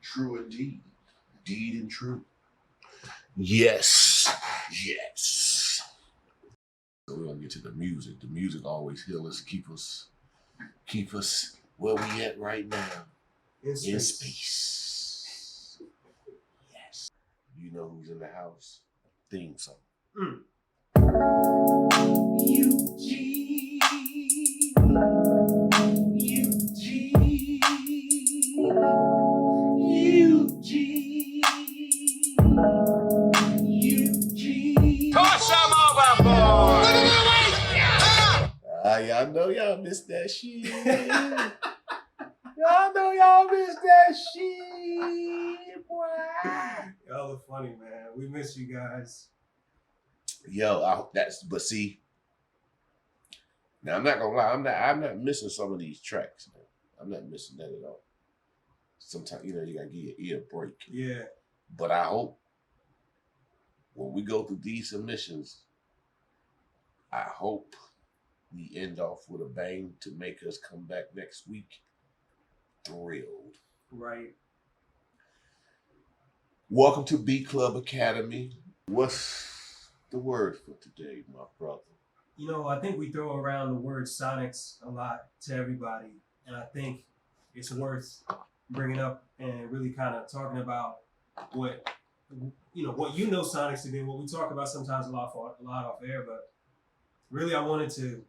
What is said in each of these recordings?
True indeed. Deed and true. Yes. Yes. So we're gonna get to the music. The music always heal us, keep us where we at right now. In space. Yes. You know who's in the house? Theme song. Y'all know y'all missed that shit. Y'all know y'all missed that shit, boy. Y'all are funny, man. We miss you guys. Yo, but see, now I'm not gonna lie, I'm not missing some of these tracks, man. I'm not missing that at all. Sometimes, you gotta give your ear a break. Yeah. But I hope when we go through these submissions, I hope we end off with a bang to make us come back next week thrilled. Right. Welcome to Beatclub Academy. What's the word for today, my brother? You know, I think we throw around the word sonics a lot to everybody, and I think it's worth bringing up and really kind of talking about what sonics to be, what we talk about sometimes a lot off air, but really I wanted to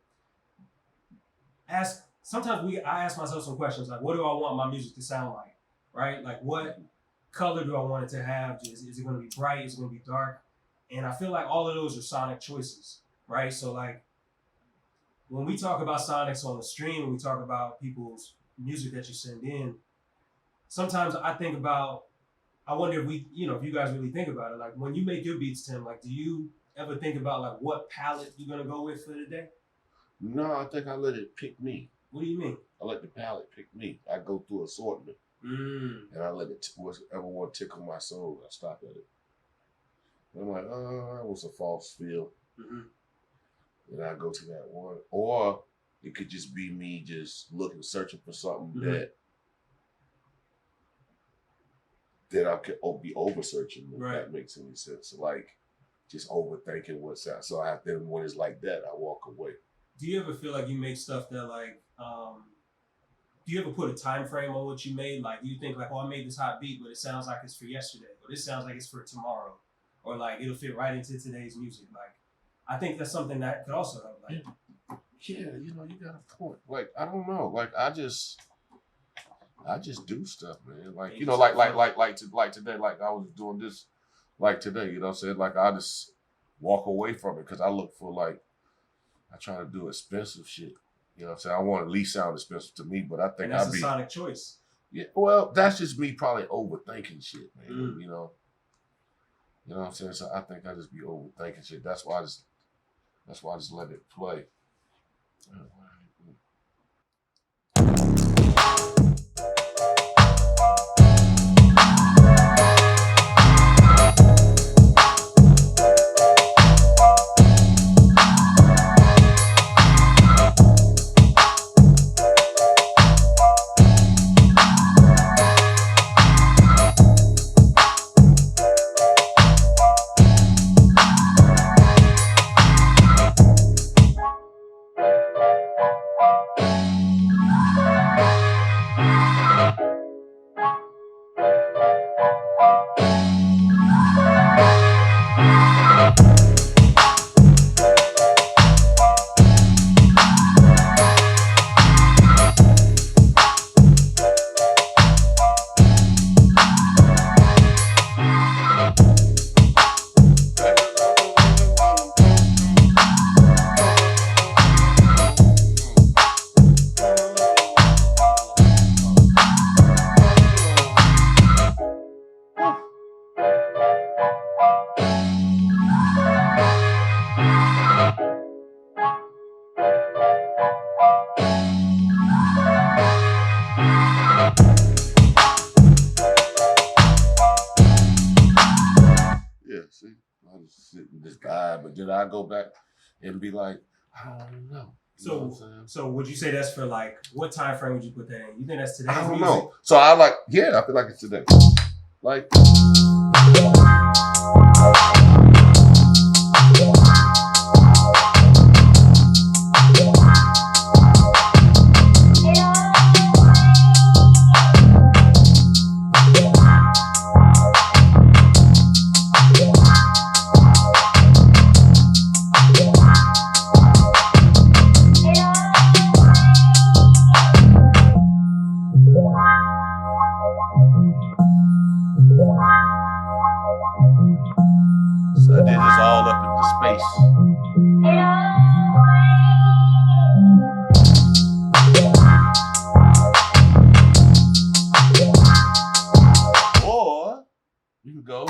ask, I ask myself some questions like, what do I want my music to sound like, right? Like, what color do I want it to have? Is it going to be bright? Is it going to be dark? And I feel like all of those are sonic choices, right? So like, when we talk about sonics on the stream, when we talk about people's music that you send in, sometimes I think about, I wonder if if you guys really think about it, like when you make your beats, Tim, like, do you ever think about like what palette you're going to go with for the day? No, I think I let it pick me. What do you mean? I let the palette pick me. I go through assortment. And I let it, whatever want to tickle my soul, I stop at it. And I'm like, that was a false feel. And I go to that one. Or it could just be me just searching for something that I could be over searching, if that makes any sense. So like, just overthinking what's out. So then when it's like that, I walk away. Do you ever feel like you make stuff that like, do you ever put a time frame on what you made? Like, do you think like, oh, I made this hot beat, but it sounds like it's for yesterday, or this sounds like it's for tomorrow, or like it'll fit right into today's music? Like, I think that's something that could also help. Like, yeah, you got a point. Like, I don't know. Like, I just do stuff, man. Like, like today, like I was doing this, like today, you know what I'm saying? Like, I just walk away from it because I look for like, I try to do expensive shit. You know what I'm saying? I want to at least sound expensive to me, but I think that's a sonic choice. Yeah, well, that's just me probably overthinking shit, man. You know what I'm saying? So I think I just be overthinking shit. That's why I just let it play. Sit and just vibe, but then I go back and be like, I don't know. know what I'm saying? So would you say that's for like, what time frame would you put that in? You think that's today's I don't music? know. So I like, I feel like it's today. Like. So I did this all up into space. Or you could go.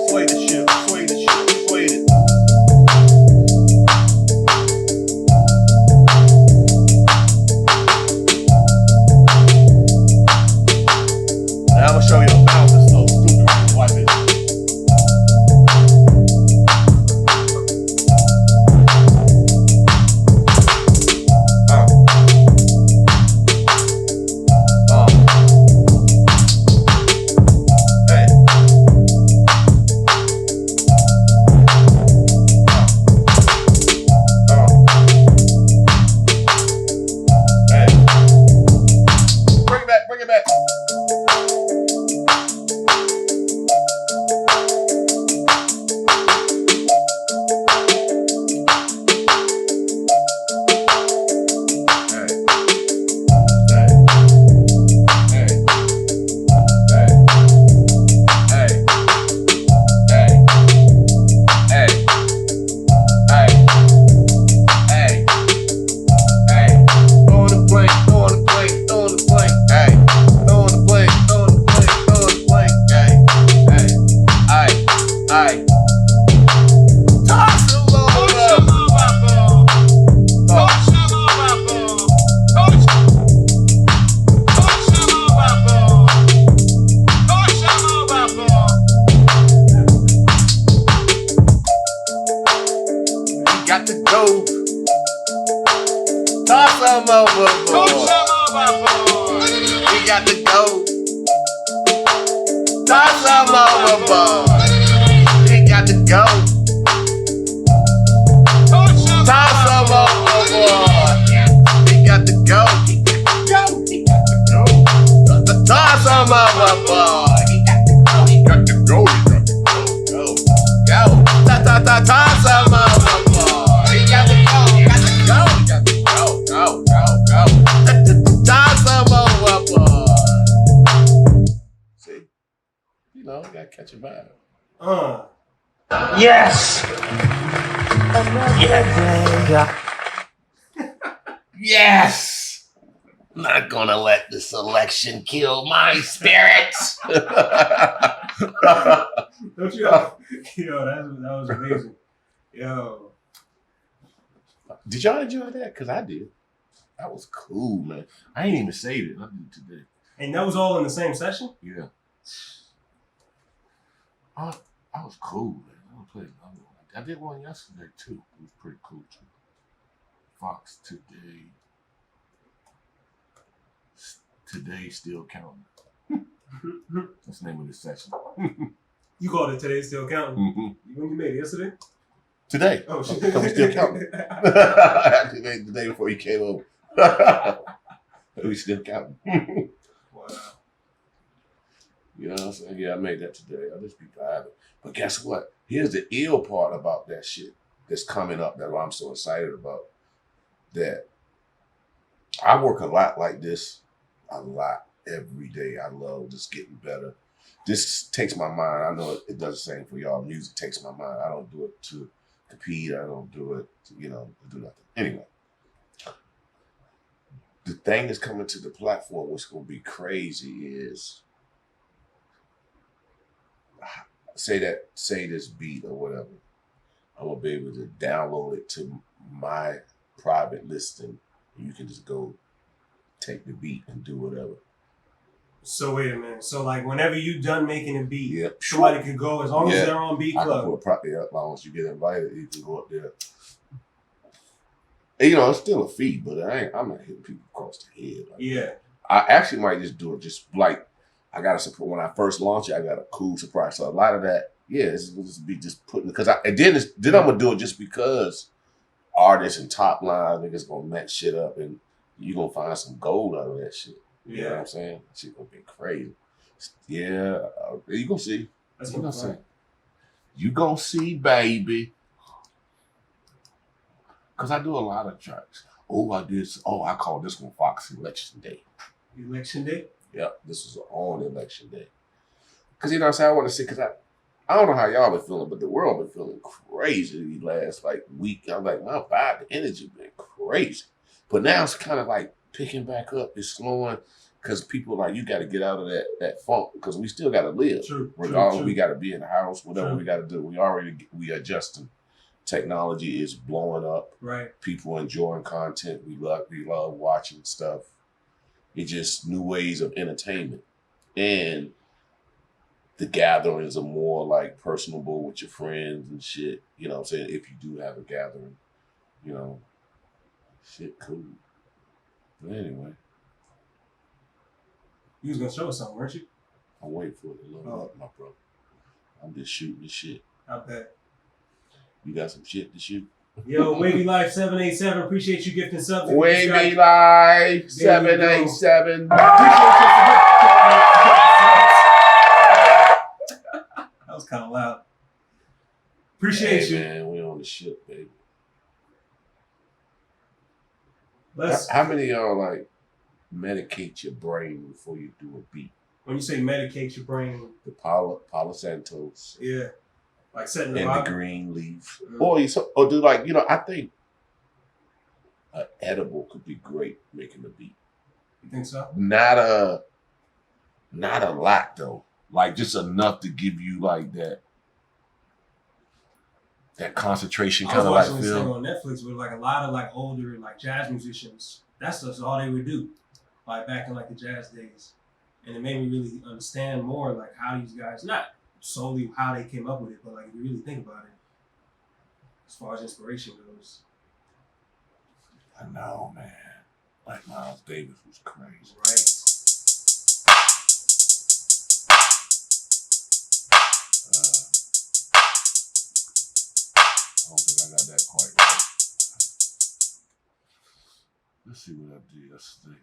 Sway the ship, sway the ship, sway it. Now I'm gonna show you a balance. So stupid. Watch it. Hey. Hey. Bring it back, bring it back. Got to go. Toss them overboard. We got to go. Toss them overboard. We got to go. Toss them overboard. We got to go. Toss them overboard. We got to go. We got to go. We got to go. Go. Toss them overboard. See? You know, you gotta catch a vibe. Yes! Yes! I'm not gonna let this election kill my spirits. Don't you know? Yo, that was amazing. Yo. Did y'all enjoy that? Because I did. That was cool, man. I ain't even saved it. I did it today. And that was all in the same session? Yeah. I was cool, man. I'm gonna play another one. I did one yesterday, too. It was pretty cool, too. Fox Today. Today Still Counting. That's the name of the session. You called it Today Still Counting? Mm-hmm. When you made it? Yesterday? Today. Oh, shit. Because we still counting. I actually made it the day before you came over. We still counting. Wow. You know what I'm saying? Yeah, I made that today. I'll just be vibing. But guess what? Here's the ill part about that shit that's coming up that I'm so excited about. That I work a lot like this. A lot. Every day. I love just getting better. This takes my mind. I know it does the same for y'all. Music takes my mind. I don't do it to compete. I don't do it to, to do nothing. Anyway. The thing that's coming to the platform, what's going to be crazy is say this beat or whatever. I'm going to be able to download it to my private listing. You can just go take the beat and do whatever. So wait a minute. So like whenever you done making a beat, Yeah. somebody can go as long as they're on I can Beatclub. put a property up. As long as you get invited, you can go up there. And, you know, it's still a fee, but I'm not hitting people across the head. Like that. I actually might just do it just like I got a support when I first launched it. I got a cool surprise. So a lot of that, it's just be just putting because then I'm gonna do it just because artists and top line niggas gonna match shit up and you gonna find some gold out of that shit. You know what I'm saying? That shit gonna be crazy. Yeah, you gonna see. That's you gonna see. You gonna see, baby. Cause I do a lot of tracks. I call this one Fox Election Day. Election Day? Yep, this was on Election Day. Cause you know what I'm saying? I want to see, cause I don't know how y'all been feeling, but the world been feeling crazy these last like week. I'm like, my vibe, the energy been crazy. But now it's kind of like picking back up. It's slowing because people like, you got to get out of that funk because we still got to live. True. Regardless, we got to be in the house, whatever we got to do. We adjusting. Technology is blowing up. Right. People enjoying content. We love watching stuff. It's just new ways of entertainment. And the gatherings are more like personable with your friends and shit. You know what I'm saying? If you do have a gathering, you know, shit cool. But anyway. You was going to show us something, weren't you? I'm waiting for it to load up, my bro. I'm just shooting the shit. I bet. You got some shit to shoot? Yo, Wavy Life 787, appreciate you gifting something. Wavy Life 787. That was kind of loud. Appreciate you. Man, we on the ship, baby. How many of y'all like medicate your brain before you do a beat? When you say medicate your brain, the Palo Santos. Yeah. Like setting the and vibe. The green leaf. Or do like, you know, I think an edible could be great making a beat. You think so? Not a lot though. Like just enough to give you like that concentration kind of like feel. I was watching this thing on Netflix with like a lot of like older like jazz musicians. That's just all they would do. Like back in like the jazz days. And it made me really understand more like how these guys, not solely how they came up with it, but like if you really think about it, as far as inspiration goes. I know, man. Like Miles Davis was crazy. Right. I don't think I got that quite right. Let's see what I did yesterday.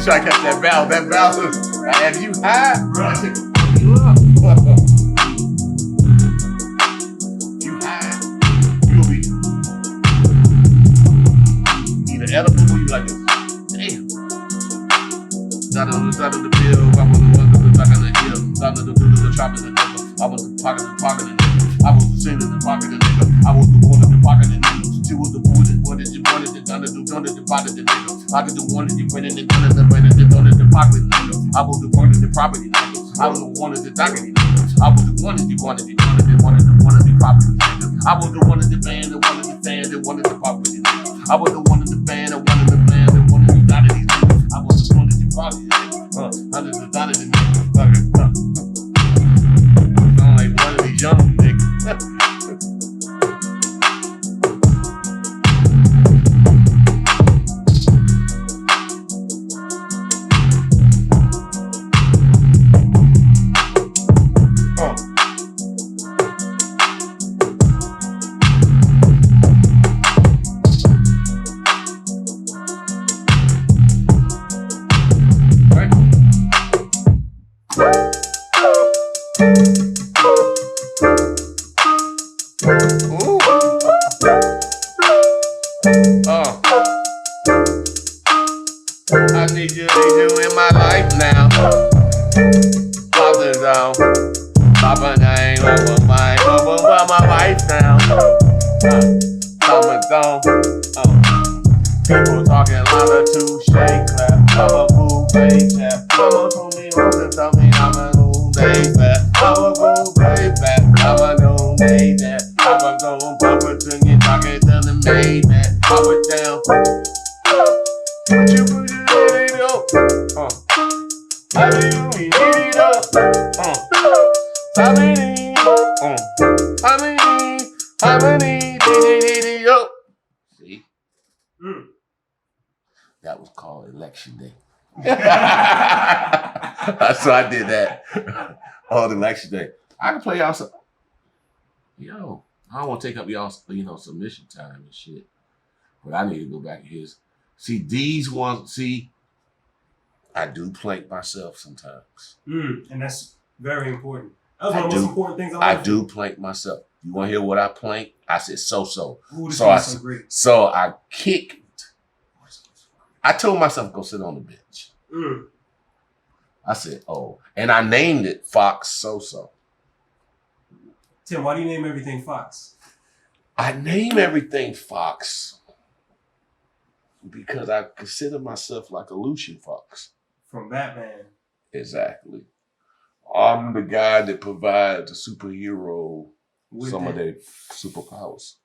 Try to catch that bounce. That bounce is, if you high, bro, that shit can fuck you up. You high, you'll be either edible or you like this. Damn. Down on the bill, I was the one that was back on the hill. Down to the trap in the nigga. I was the pocket of the nigga. I was the singer in the pocket of the nigga. I was the one in the pocket of the nigga. She was the boo that wanted you wanted the done it, the body the nigga. I could do one that you went in and done it, the pocket nigga. I was the one of the property nigga. I was the one of the doggedy nigga. I was the one that you wanted the property nigga. I was the one in the band that wanted the fan that wanted to pop with these niggas. I was the one in the band that wanted the band that wanted to die to these niggas. I was just one of these bodies, hundreds of dollars in niggas. I'm like one of these young niggas. I need you in my life now. Popping down, popping name over my life now. Coming down, people talking a lot of touche clap. I'm a boo baby tap. Mama told me once and tell me I'm a new day back. I'm a boo baby back. I'm a new day that. I'm a going pop it to you, talking to the maid that. Pop it down. Put you in it up. I mean, we need it up. How many, up. See? That was called election day. So I did that on election day. I can play y'all some. Yo, I don't want to take up y'all's, submission time and shit. But I need to go back and hear. See, these ones, I do plank myself sometimes. And that's very important. That was one of the most important things I do plank myself. You want to hear what I plank? I said so-so. Ooh, this so I so great. So I kicked. I told myself go sit on the bench. I said, oh. And I named it Fox So-So. Tim, why do you name everything Fox? I name everything Fox because I consider myself like a Lucian Fox. From Batman. Exactly. I'm the guy that provides the superhero some of their superpowers.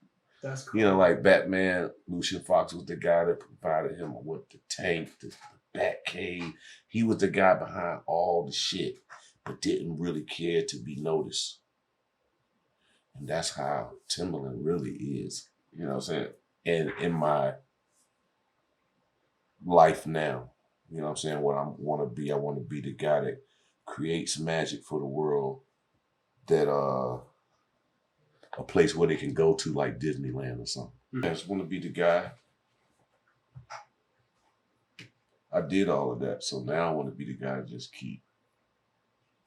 That's cool. Like Batman, Lucian Fox was the guy that provided him with the tank, the Batcave. He was the guy behind all the shit, but didn't really care to be noticed. And that's how Timbaland really is. You know what I'm saying? And in my life now, you know what I'm saying? What I want to be the guy that creates magic for the world, that a place where they can go to like Disneyland or something. I just want to be the guy. I did all of that, so now I want to be the guy that just keep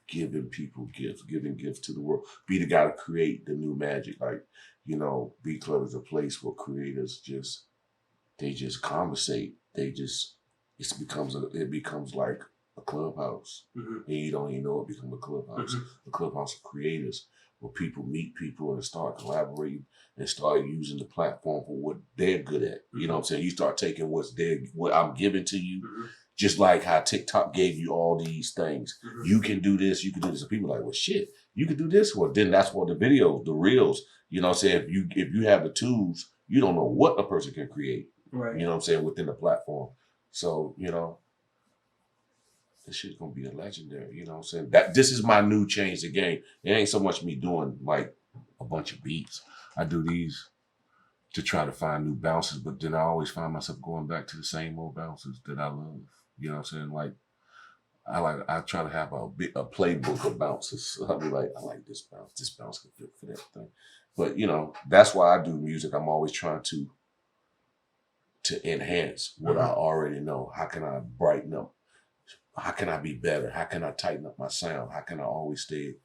giving people gifts, giving gifts to the world. Be the guy to create the new magic. Like, Beatclub is a place where creators just conversate. It becomes like a clubhouse. And you don't even know it becomes a clubhouse. A clubhouse of creators where people meet people and start collaborating and start using the platform for what they're good at. You know what I'm saying? You start taking what I'm giving to you, just like how TikTok gave you all these things. You can do this, you can do this. And people are like, well, shit, you can do this. Well, then that's what the videos, the reels, you know what I'm saying? If you have the tools, you don't know what a person can create. Right. You know what I'm saying? Within the platform. So, this shit's gonna be a legendary, you know what I'm saying? This is my new change the game. It ain't so much me doing like a bunch of beats. I do these to try to find new bounces, but then I always find myself going back to the same old bounces that I love. You know what I'm saying? Like I try to have a playbook of bounces. I'll be like, I like this bounce can fit for that thing. But that's why I do music. I'm always trying to enhance what I already know. How can I brighten up? How can I be better? How can I tighten up my sound? How can I always stay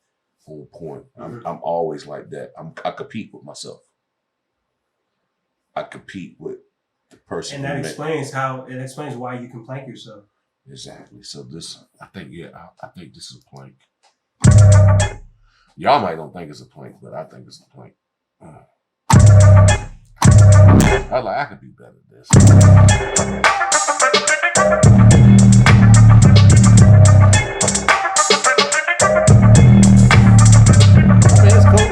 on point? I'm always like that. I compete with myself. I compete with the person. And that explains why you can plank yourself. Exactly. So this, I think this is a plank. Y'all might don't think it's a plank, but I think it's a plank. I could be better at this. I mean, it's cool.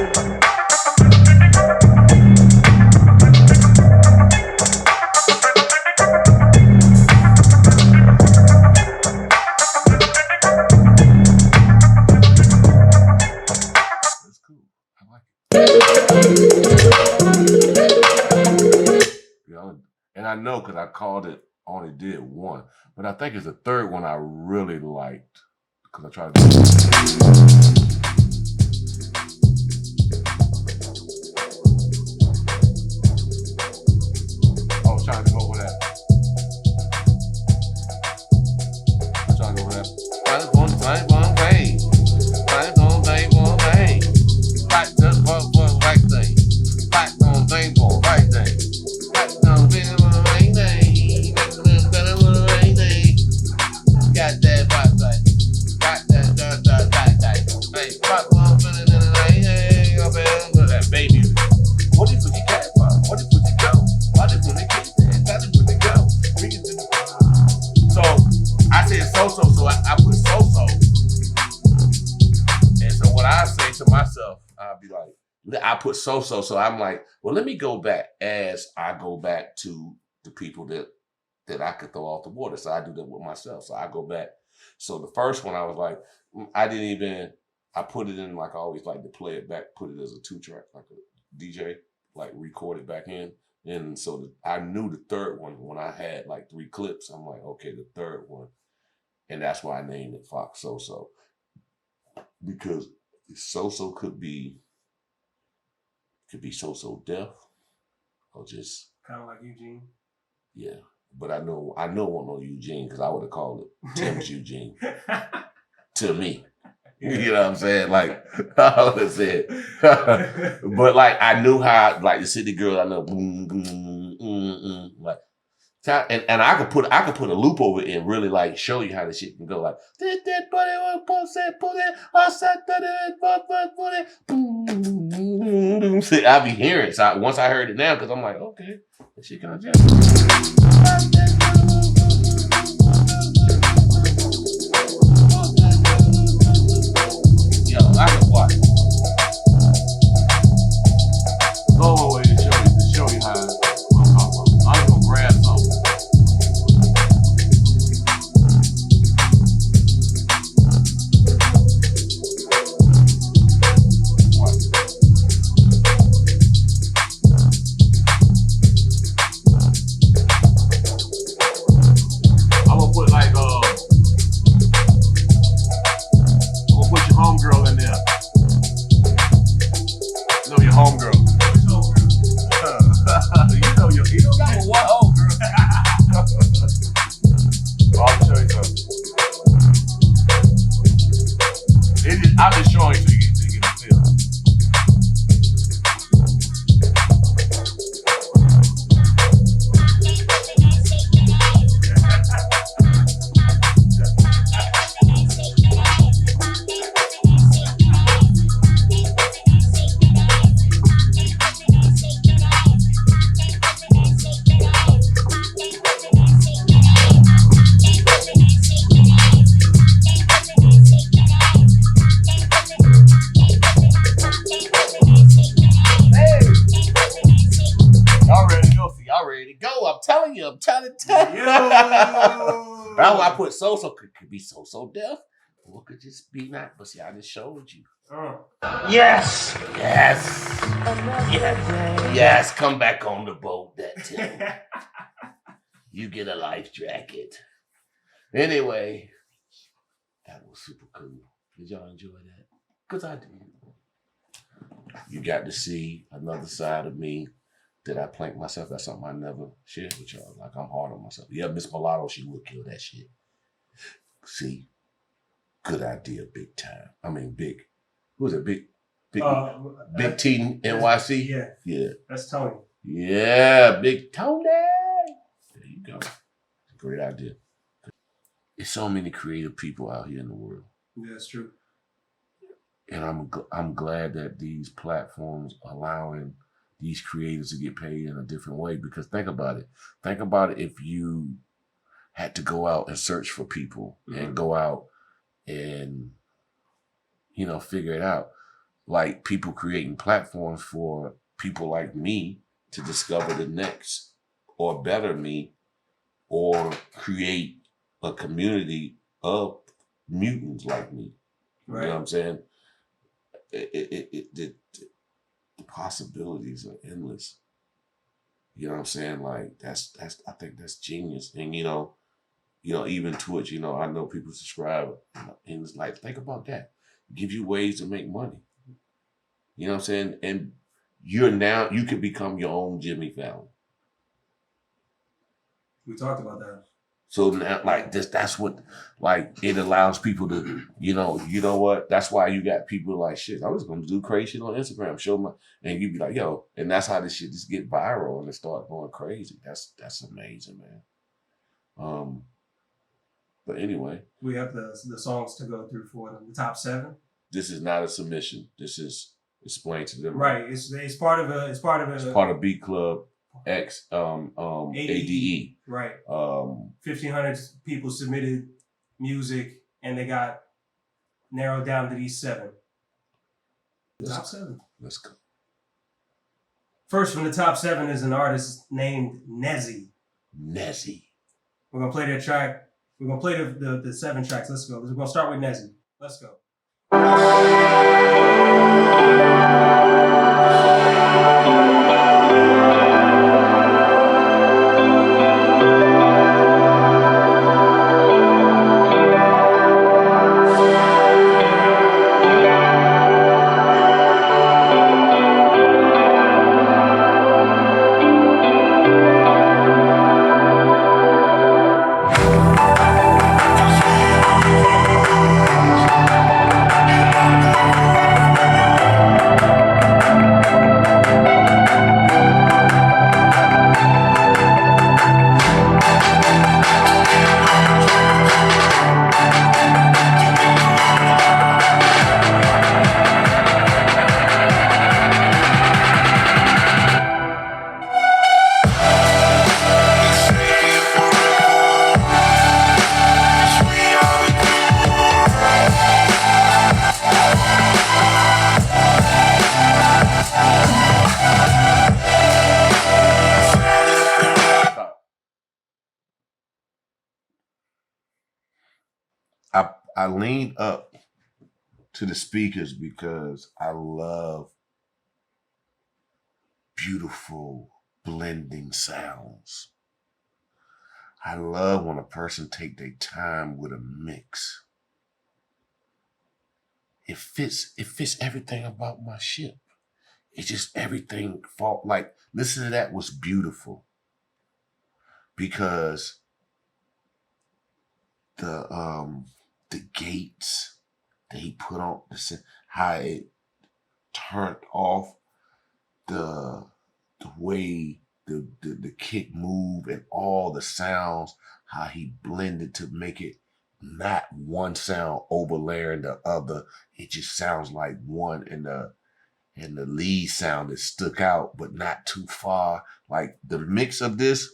because I called it, only did one. But I think it's the third one I really liked because I tried to I was trying to go over that. I'm trying to go over that. Baby, what if we get one? What if we go? What if we get that? What if we go? So I said so I put so. And so what I say to myself, I'll be like, I put so I'm like, well, let me go back as I go back to the people that I could throw off the water. So I do that with myself. So I go back. So the first one I was like, I put it in like I always like to play it back, put it as a 2-track, like a DJ, like record it back in. And so I knew the third one when I had like 3 clips. I'm like, okay, the third one. And that's why I named it Fox So. Because So could be so deaf or just kind of like Eugene. Yeah. But I know it won't know Eugene because I would have called it Tim's Eugene to me. You know what I'm saying? Like, I would have said. But like, I knew how, like the city girl, I know, boom, boom, like, and I could put a loop over it and really like show you how the shit can go. Like, see, I be hearing it. So once I heard it now, because I'm like, okay, that shit kind of jam. I can watch. Go away to show you how I'm talking about. I'm gonna grab something. What? I'm gonna put like put your homegirl in there. You know your homegirl. You don't got one homegirl. I'll show you something. I'm just showing you so you get a feel. I'm trying to tell you. That's why I put so could be so deaf. Or could just be not. But see, I just showed you. Yes. Come back on the boat, that Tim. You get a life jacket. Anyway, that was super cool. Did y'all enjoy that? Because I did. You got to see another side of me. Did I plank myself? That's something I never shared with y'all. Like, I'm hard on myself. Yeah, Miss Mulatto, she would kill that shit. See? Good idea, big time. I mean, big. Who's it? Big T NYC? Yeah. That's Tony. Yeah, Big Tony. There you go. Great idea. There's so many creative people out here in the world. Yeah, that's true. And I'm glad that these platforms allowing these creators to get paid in a different way, because think about it. Think about it if you had to go out and search for people and go out and, figure it out. Like people creating platforms for people like me to discover the next or better me or create a community of mutants like me. Right. You know what I'm saying? The possibilities are endless. You know what I'm saying? Like that's I think that's genius. And you know, even Twitch, I know people subscribe, and it's like, think about that. Give you ways to make money. You know what I'm saying? And you could become your own Jimmy Fallon. We talked about that. So now, like that's what, like, it allows people to, you know what? That's why you got people like, shit, I was gonna do crazy shit on Instagram, show my, and you be like, yo, and that's how this shit just get viral and it start going crazy. That's amazing, man. But anyway, we have the songs to go through for them. The top 7. This is not a submission. This is explained to them. Right. It's part of a. It's part of Beatclub X ADE. Right. 1,500 people submitted music, and they got narrowed down to these 7. Top 7. Let's go. First from the top 7 is an artist named Nezzy. Nezzy. We're gonna play their track. We're gonna play the 7 tracks. Let's go. We're gonna start with Nezzy. Let's go. I leaned up to the speakers because I love beautiful blending sounds. I love when a person take their time with a mix. It fits everything about my ship. It's just everything like, listen to that was beautiful. Because the gates that he put on, how it turned off, the way the kick move and all the sounds, how he blended to make it not one sound overlaying the other. It just sounds like one, and the lead sound that stuck out, but not too far. Like the mix of this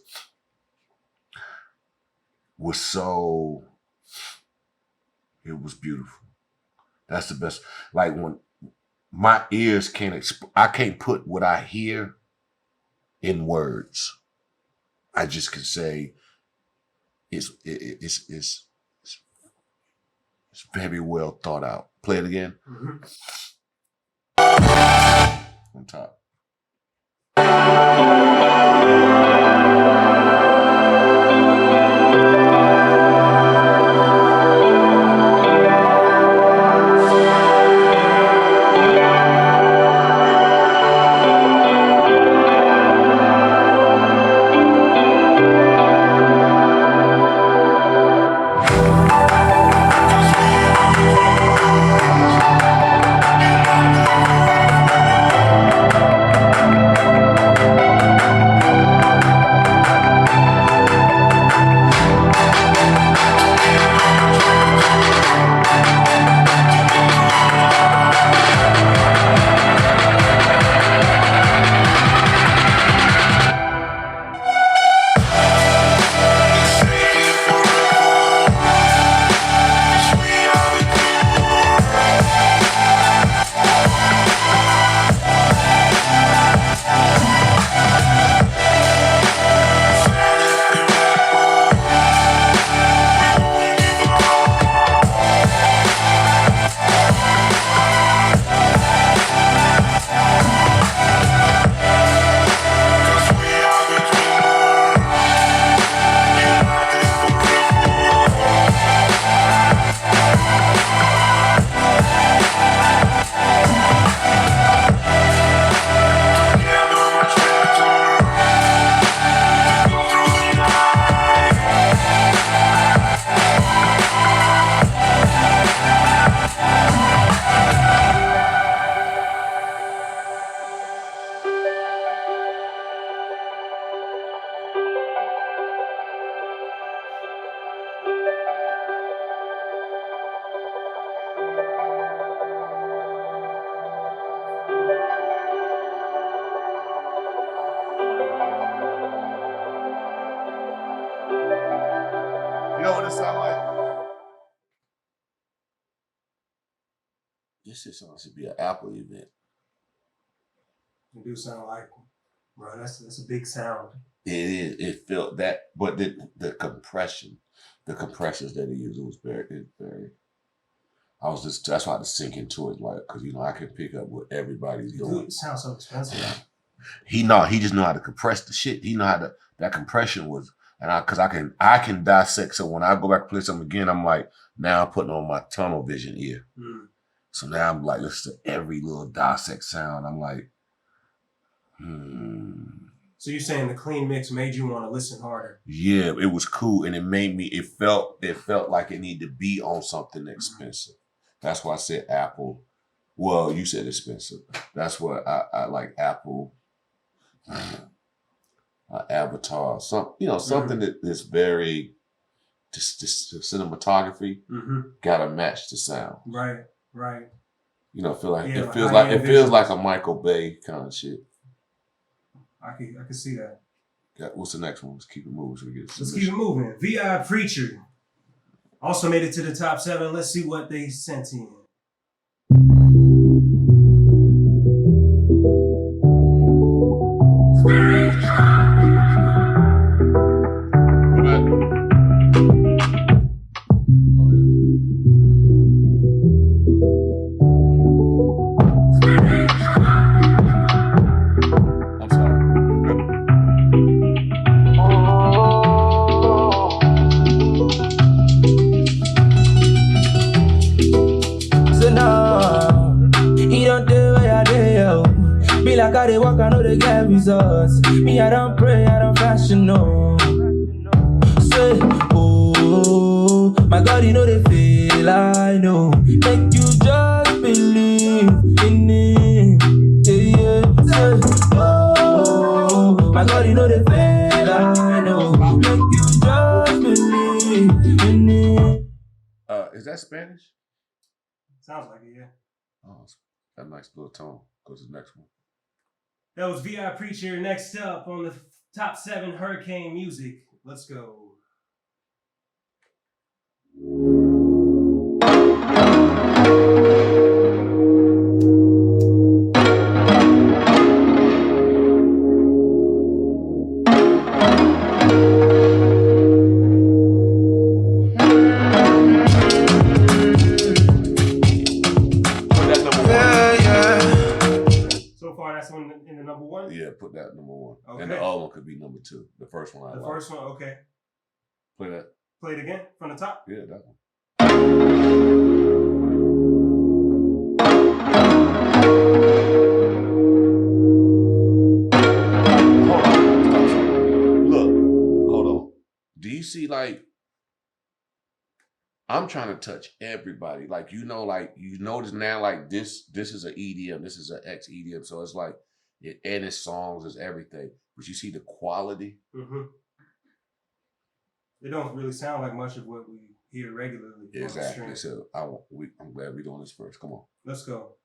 was so, it was beautiful. That's the best. Like when my ears can't, I can't put what I hear in words. I just can say it's very well thought out. Play it again. On top. it sound like? This shit should be an Apple event. It do sound like, bro, that's a big sound. It is. It felt that, but the compressions that he used was very. That's why I had to sink into it, like, because you know I can pick up what everybody's doing. Dude, it sounds so expensive. He just know how to compress the shit. He know how to, that compression was, and because I can dissect. So when I go back and play something again, I'm like, now I'm putting on my tunnel vision ear. Mm. So now I'm like, listen to every little dissect sound. I'm like, So you're saying the clean mix made you want to listen harder? Yeah, it was cool, and it made me. It felt like it needed to be on something expensive. That's why I said Apple. Well, you said expensive. That's what I like. Apple, Avatar, something that's very just cinematography. Gotta match the sound. Right. You know, it feels like a Michael Bay kind of shit. I can see that. What's the next one? Let's keep it moving. Let's keep it moving. VI Preacher also made it to the top 7. Let's see what they sent in. Me, I don't pray, I don't fashion, no. Say, oh, my God, you know they feel, I know. Make you just believe in it. Yeah. Say, oh, my God, you know they feel, I know. Make you just believe in it. Is that Spanish? Sounds like it, yeah. Oh, that nice little tone. Goes to the next one. That was VI Preacher. Next up on the top 7 Hurricane music. Let's go. Yeah, put that number 1. Okay. And the other one could be number 2. The first one I like. The first one, okay. Play that. Play it again from the top? Yeah, that one. Hold on. Do you see, like, I'm trying to touch everybody. Like, you notice now, like, this is an EDM, this is an X EDM, so it's like, it edits songs, is everything. But you see the quality? It don't really sound like much of what we hear regularly. Exactly. So I'm glad we're doing this first. Come on. Let's go.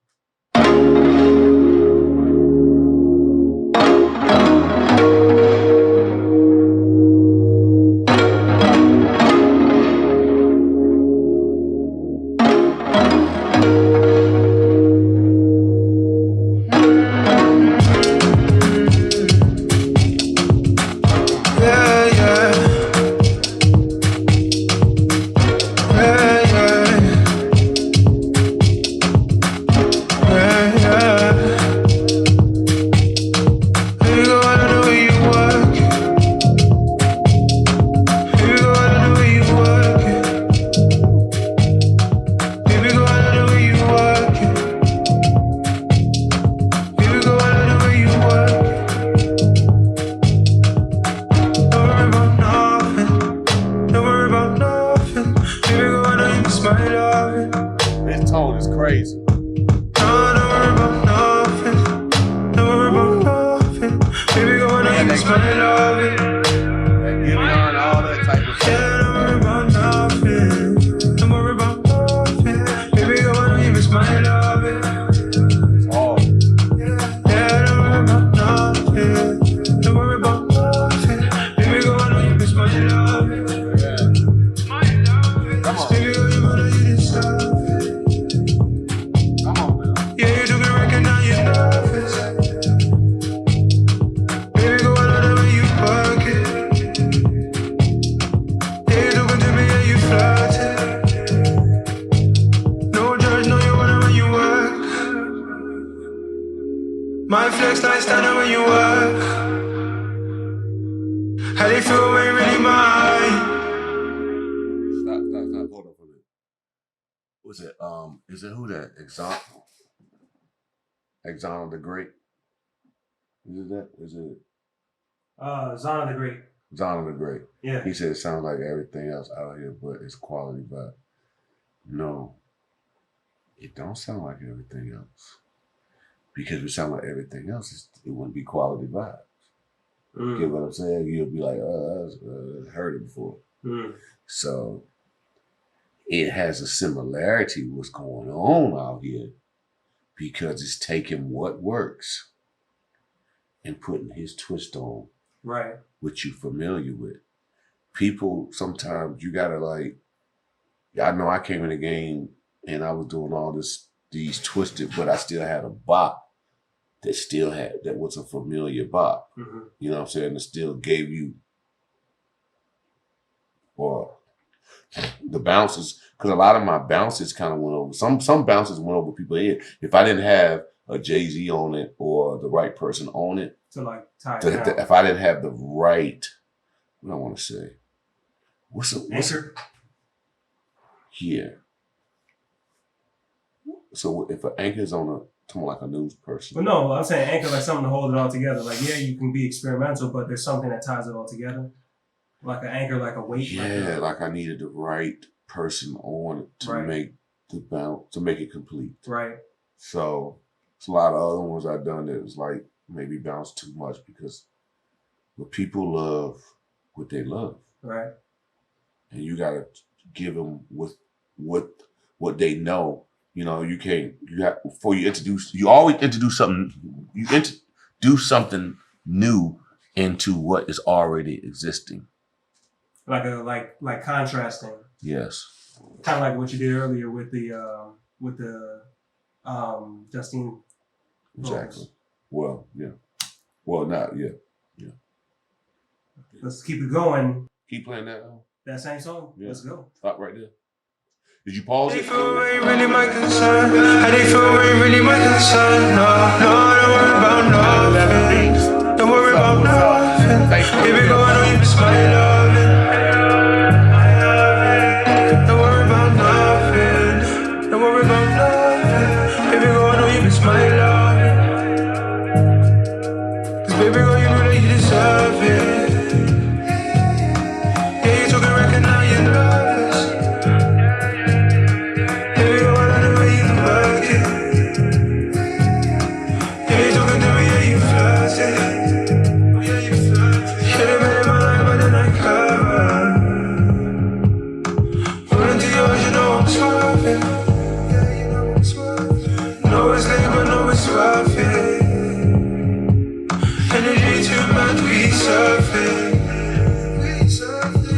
Baby girl, you wanna you deserve it. Come on, man. Yeah, you took a record, now you're nervous. Baby, go another way you work it. Yeah, you talking to me, yeah, you flirt it. No judge, no, you wanna when you work. My flex like standing when you work. How they feel when you really mine? Stop. Hold up a minute. What's it? Is it who that? Exxon the Great? Is it that? Is it? Zana the Great. Zana the Great. Yeah. He said it sounds like everything else out here, but it's quality vibe. No, it don't sound like everything else. Because if it sound like everything else, it wouldn't be quality vibes. You get what I'm saying? You'll be like, I've heard it before. So it has a similarity with what's going on out here because it's taking what works and putting his twist on. Right. What you familiar with. People, sometimes you gotta like, I know I came in the game and I was doing all these twisted, but I still had a bop that was a familiar bop. You know what I'm saying? It still gave you, or the bounces, because a lot of my bounces kind of went over. Some bounces went over people's head. If I didn't have a Jay-Z on it or the right person on it, To like tie it down. if I didn't have the right, what I want to say, what's Anchor? Yeah. So if an anchor's on someone like a news person. But no, I'm saying anchor like something to hold it all together. Like, yeah, you can be experimental, but there's something that ties it all together. Like an anchor, like a weight. Yeah, like I needed the right person on it to make the bounce, to make it complete. Right. So it's a lot of other ones I've done that was like maybe bounce too much because the people love what they love. Right. And you gotta give them with what they know. You know, you always introduce something, you introduce something new into what is already existing. Like contrasting. Yes. Kind of like what you did earlier with the Justine. Exactly. Well, yeah. Well, not, yeah. Let's keep it going. Keep playing that. That same song? Yeah. Let's go. Stop right there. Did you pause it? How they feel ain't really my concern. How they feel ain't really my concern. No, don't worry about nothing. Don't worry about nothing. Baby, go on, you miss my loving. Don't worry about nothing. Don't worry about nothing. Baby, go on, you miss my loving. Cause baby, girl, you know that you deserve it. Yeah, you took a record, now you're nervous.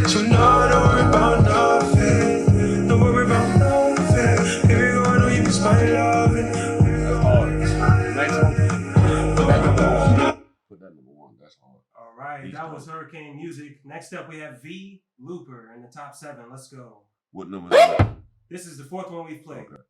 So no, don't worry about nothing. Don't worry about nothing. Baby, go, I know you miss my loving. Put that number one. That's hard. All right, that was Hurricane Music. Next up, we have V Looper in the top 7. Let's go. What number is that? This is the 4th one we've played. Okay.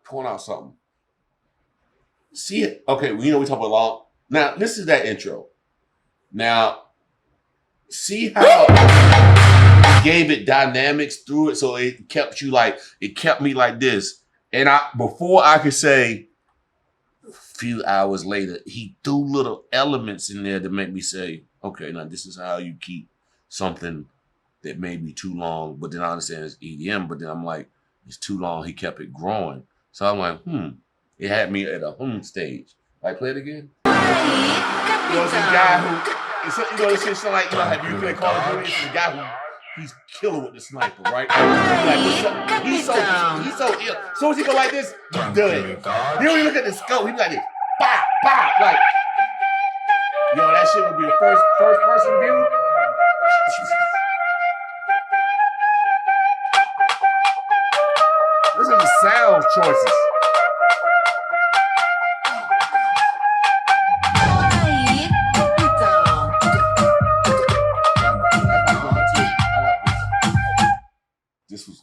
Point out something. See it? Okay, we talk about long. Now, this is that intro. Now, see how it gave it dynamics through it, so it kept me like this. And before I could say few hours later, he threw little elements in there to make me say, okay, now this is how you keep something that may be too long, but then I understand it's EDM, but then I'm like, it's too long. He kept it growing. So I'm like, It had me at a stage. Like, play it again. You know, it's a guy who, you know, this shit like, you know, have you played Call of Duty? It's a guy who, he's killer with the sniper, right? Like, he's so ill. As soon as he go like this, he's done. Then when you look at the scope, he be like this, pop, pop, like, yo, that shit would be a first person view. Listen to the sound choices.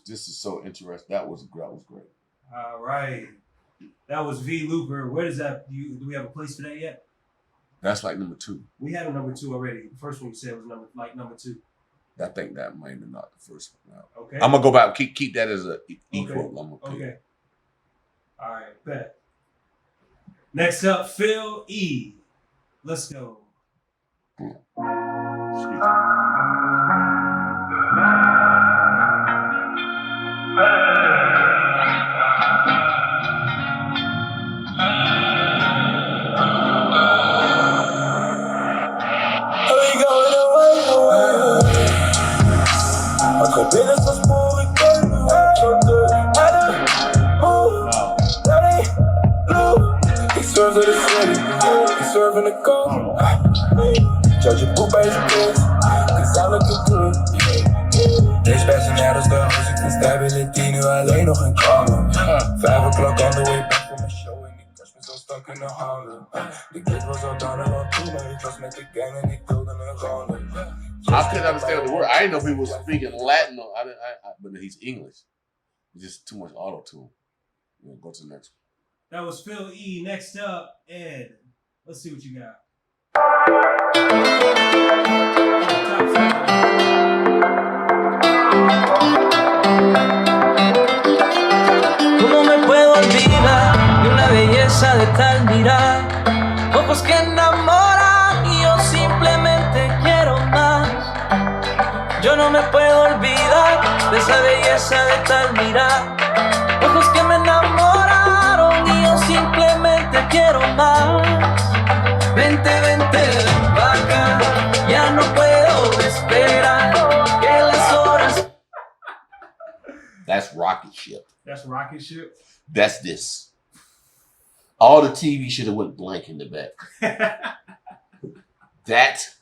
This is so interesting. That was great. All right. That was V Looper. Where does that, do we have a place for that yet? That's like number 2. We had a number 2 already. The first one you said was number 2. I think that might be not the first one. No. Okay. I'm gonna go back. Keep that as a equal. Okay. All right. Bet. Next up, Phil E. Let's go. Excuse me. Serving the gold. Judge your book by his kids, cause I look good. Deze personages, de muziek van stability, nu alleen nog een kamer. 5 o'clock on the way back from my show en ik was me zo stuk in de handen. De kid was al down and on toe, maar ik was met de gang en ik wilde een ronde. I couldn't understand the word. I didn't know if he was speaking Latin or but he's English. It's just too much auto-tune. We'll go to the next one. That was Phil E. Next up, Ed. Let's see what you got. ¿Cómo me puedo olvidar de una belleza de tal mirar? Ojos que enamoran y yo simplemente quiero más. Yo no me puedo olvidar de esa belleza de tal mirar. Ojos que me enamoraron y yo simplemente quiero más. Vente, vente, ven pa' acá, ya no puedo esperar que las horas. That's rocket ship. That's rocket ship? That's this. All the TV should have went blank in the back. That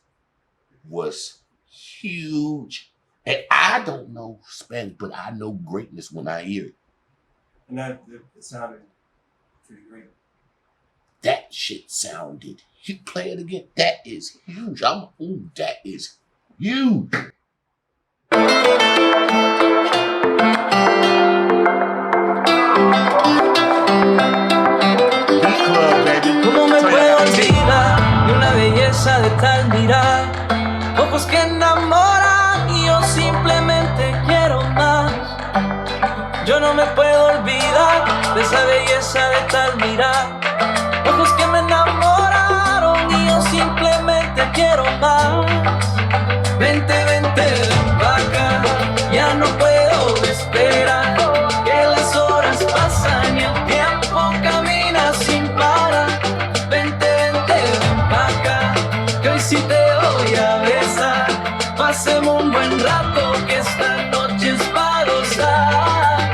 was huge. And I don't know Spanish, but I know greatness when I hear it. And that it sounded pretty great. That shit sounded. You play it again. That is huge. That is huge. Beatclub, baby. ¿Cómo me puedo olvidar de una belleza de tal mirar? Ojos que enamoran y yo simplemente quiero más. Yo no me puedo olvidar de esa belleza de tal mirar. Ojos que me enamoraron y yo simplemente quiero más. Vente, vente, ven pa' acá, ya no puedo esperar que las horas pasan y el tiempo camina sin parar. Vente, vente, ven pa' acá, que hoy sí te voy a besar. Pasemos un buen rato, que esta noche es para gozar.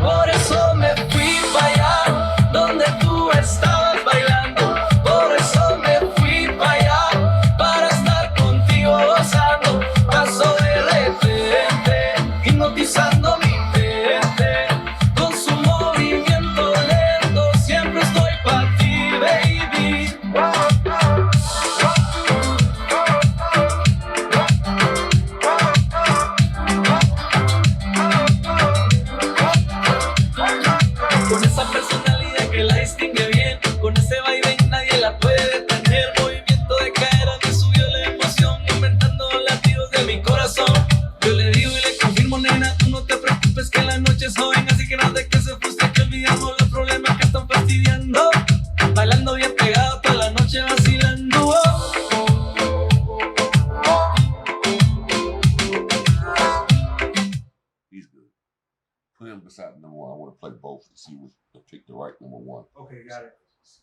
Por eso me fui pa' allá, donde tú estabas bailando. Por eso me fui pa' allá, para estar contigo gozando. Paso de repente, hipnotizando mi mente. Con su movimiento lento, siempre estoy pa' ti, baby. see what pick the right number one. Okay, got it.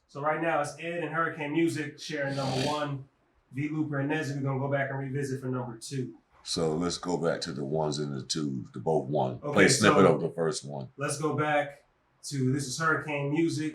So right now it's Ed and Hurricane Music sharing number one. V Looper and Nezzy, we're gonna go back and revisit for number two. So let's go back to the ones and the twos, the both one. Okay, Play a snippet so of the first one. Let's go back to, this is Hurricane Music.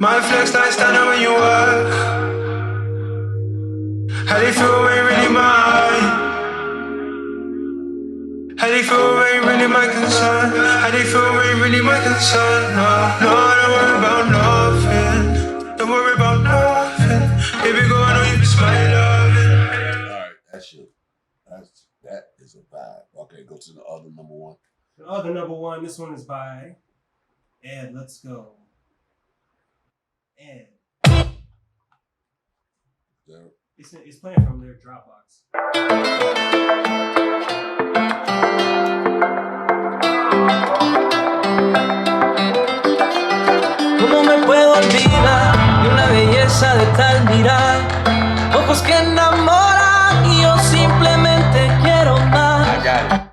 My flex like standing when you work. How they feel ain't really mine. How they feel ain't really my concern. How they feel ain't really my concern. No, don't worry about nothing. Don't worry about nothing. Baby, go, I know you miss my loving. Alright, that is a vibe. Okay, go to the other number one. The other number one, this one is by Ed. Let's go. Ed. There. It's playing from their Dropbox. ¿Cómo me puedo olvidar de una belleza de tal mirar? Ojos que enamoran y yo simplemente quiero más. I got it.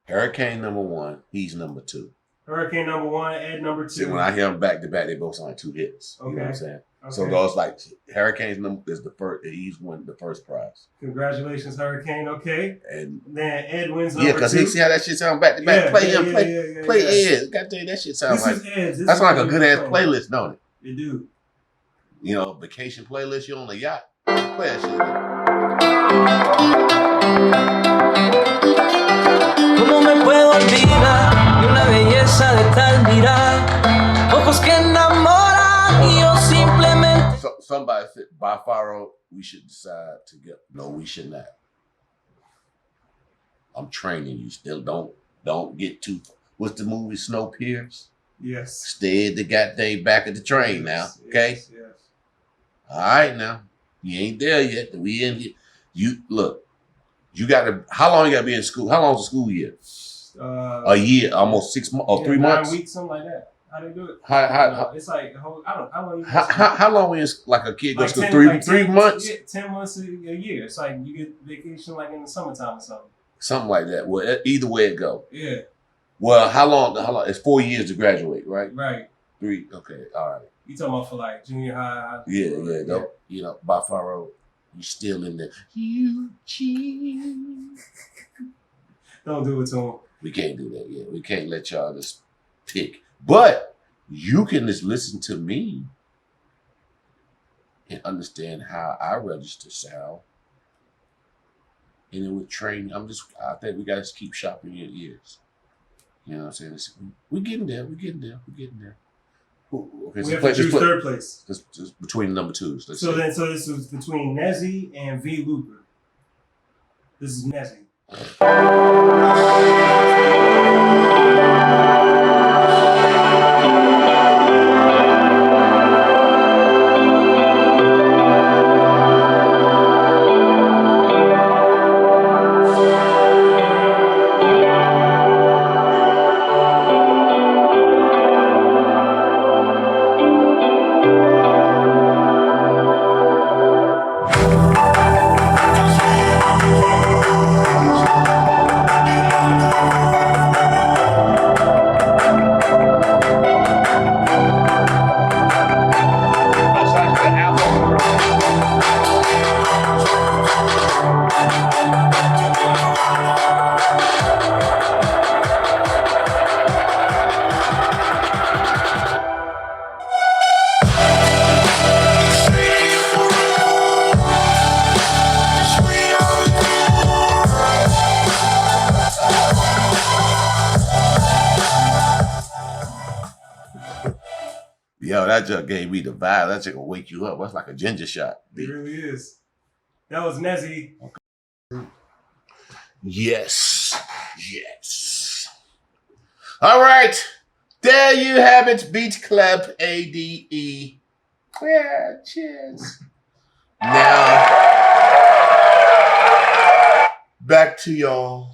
Hurricane number one, he's number two. Hurricane number one, Ed number two. See, when I hear them back to back, they both sound like two hits. You know what I'm saying? Okay. So those like Hurricane's number is the first. He's won the first prize. Congratulations, Hurricane. Okay. And then Ed wins number yeah, because two. he see how that shit sound back to back. Yeah, Play yeah, him, yeah, play yeah. Ed. God damn, that shit sounds This like is Ed's. This that's is like a Ed's good ass phone. playlist, don't it? You do. You know, vacation playlist. You on the yacht. Play that shit. ¿Cómo me puedo olvidar de una belleza de tal mirar? Ojos que enamoran y yo simplemente. So, somebody said, by Faro, we should decide to get. No, we should not. I'm training you. Still, don't get too. What's the movie Snowpiercer? Yes. Stay at the goddamn back of the train now. Okay. Yes. All right now. You ain't there yet. We in here. You look. You got to. How long you got to be in school? How long's the school year? A year, almost 6 months or 3 months. 9 weeks, something like that. How they do it? How it's like I don't know how long. how long is like a kid goes like to 10, three months? Yeah, 10 months a year. It's like you get vacation like in the summertime or something. Something like that. Well, either way it go. Yeah. Well, how long? It's 4 years to graduate, right? Right. 3. Okay. All right. You talking about for like junior high? Yeah. Though, you know, by Faro, you still in there. You cheat. Don't do it to him. We can't do that yet. We can't let y'all just pick. But you can just listen to me and understand how I register sound. And it would train. I think we gotta keep sharpening your ears. You know what I'm saying? We're getting there. Okay, We have to choose third place. Just between number twos. So this was between Nezzy and V Looper. This is Nezzy. Yo, that just gave me the vibe. That just gonna wake you up. That's like a ginger shot. It really is. That was Nezzy. Yes. Yes. All right. There you have it. Beatclub ADE. Yeah, cheers. Now, back to y'all.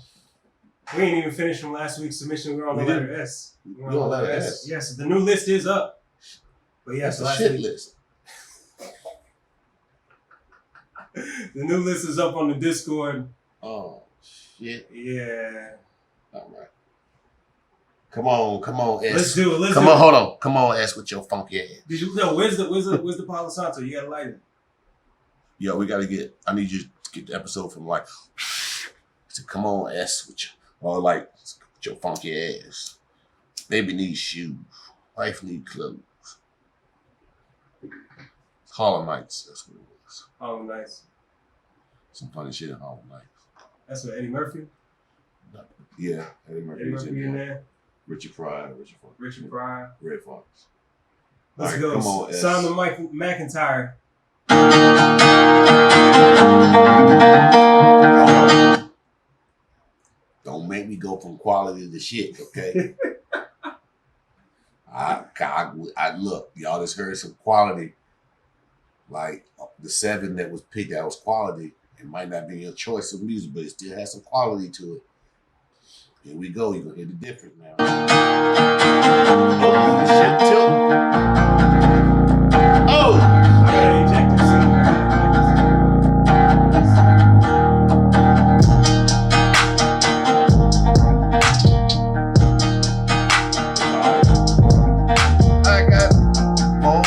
We ain't even finished from last week's submission. We're on the letter S. We're on letter S. Yes, the new list is up. But yes, that's the shit list. The new list is up on the Discord. Oh, shit. Yeah. All right. Come on, S. Let's do it. Come on, hold on. Come on, S with your funky ass. Did you know where's the Palo Santo? You gotta light it. Yo, we gotta get. I need you to get the episode from like. So come on, S with your, or like with your funky ass. Baby needs shoes. Wife needs clothes. Harlem Nights. That's what it was. Harlem Nights. Some funny shit in Harlem Nights. That's what Eddie Murphy. Yeah, Eddie Murphy in there. Richard Pryor. Red Fox. Let's right, go. Come on, S. Simon McIntyre. Don't make me go from quality to shit, okay? I look, y'all just heard some quality. Like the 7 that was picked, that was quality. It might not be your choice of music, but it still has some quality to it. Here we go. You're gonna hear the difference now. Oh, shit too. Oh! I gotta eject this scene, I got bowling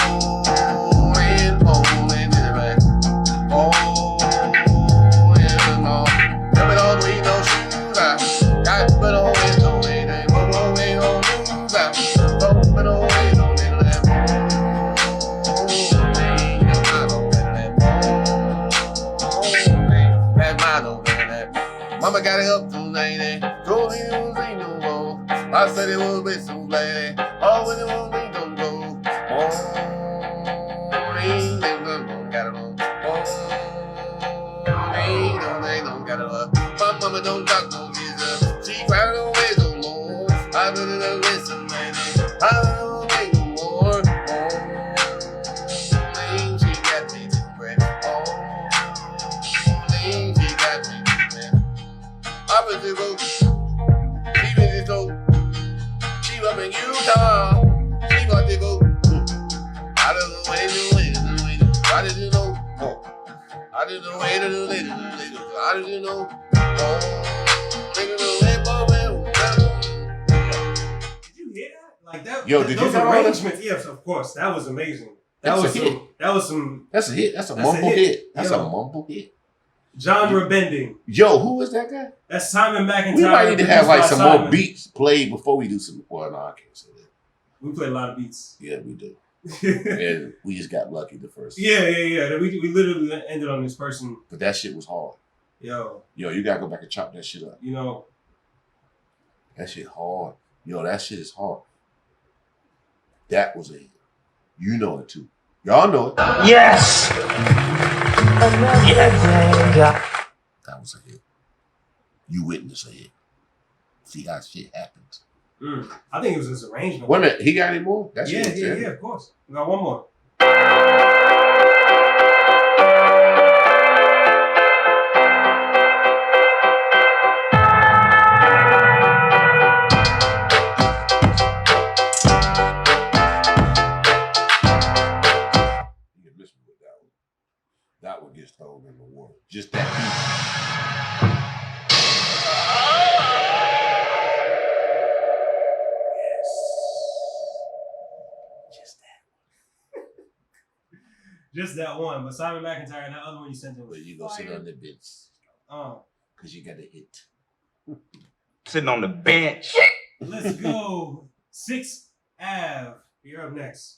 in the back. Oh, yeah, no. Never don't need no shoes. I got but on it, no way, they won't lose. I don't but on it, no way, Mama got it up tonight, told me it was ain't no more. I said it was with some lady, all when it won't be don't go. Ain't no got it on. Ain't no got it up. My mama don't talk no music. She cried no ways no more. I really don't listen, lady. I don't make no more. She got me to break. She got me to break. I was to go. She was to go. She up in Utah. She got to go. I don't know where to wait. Why did you know? I didn't know where to do later. I didn't know. Did you hear that? Like that? Yo, did you those hear all that? arrangements? Yes, of course. That was amazing. That's a hit. That was some That's a hit. That's a mumble hit. That's a mumble hit. genre bending. Yo, who is that guy? That's Simon McIntyre. We might need to have like produced some by more Simon. beats played before we do some. Well, no, I can't say that. We play a lot of beats. Yeah, we do. yeah. And we just got lucky the first. We literally ended on this person. But that shit was hard. Yo, You gotta go back and chop that shit up. you know, That shit hard. Yo, that shit is hard. That was a hit. You know it too. Y'all know it. Yes! That was a hit. You witnessed a hit. See how shit happens. I think it was his arrangement. Wait a minute, he got any more? That's Yeah, it, of course. We got one more. You can miss me with that one. That one gets told in the world. Just that beat. Just that one. But Simon McIntyre and that other one you sent him was But you go sit on the bench. Because you got a hit. Sitting on the bench. Let's go. 6AV. You're up next.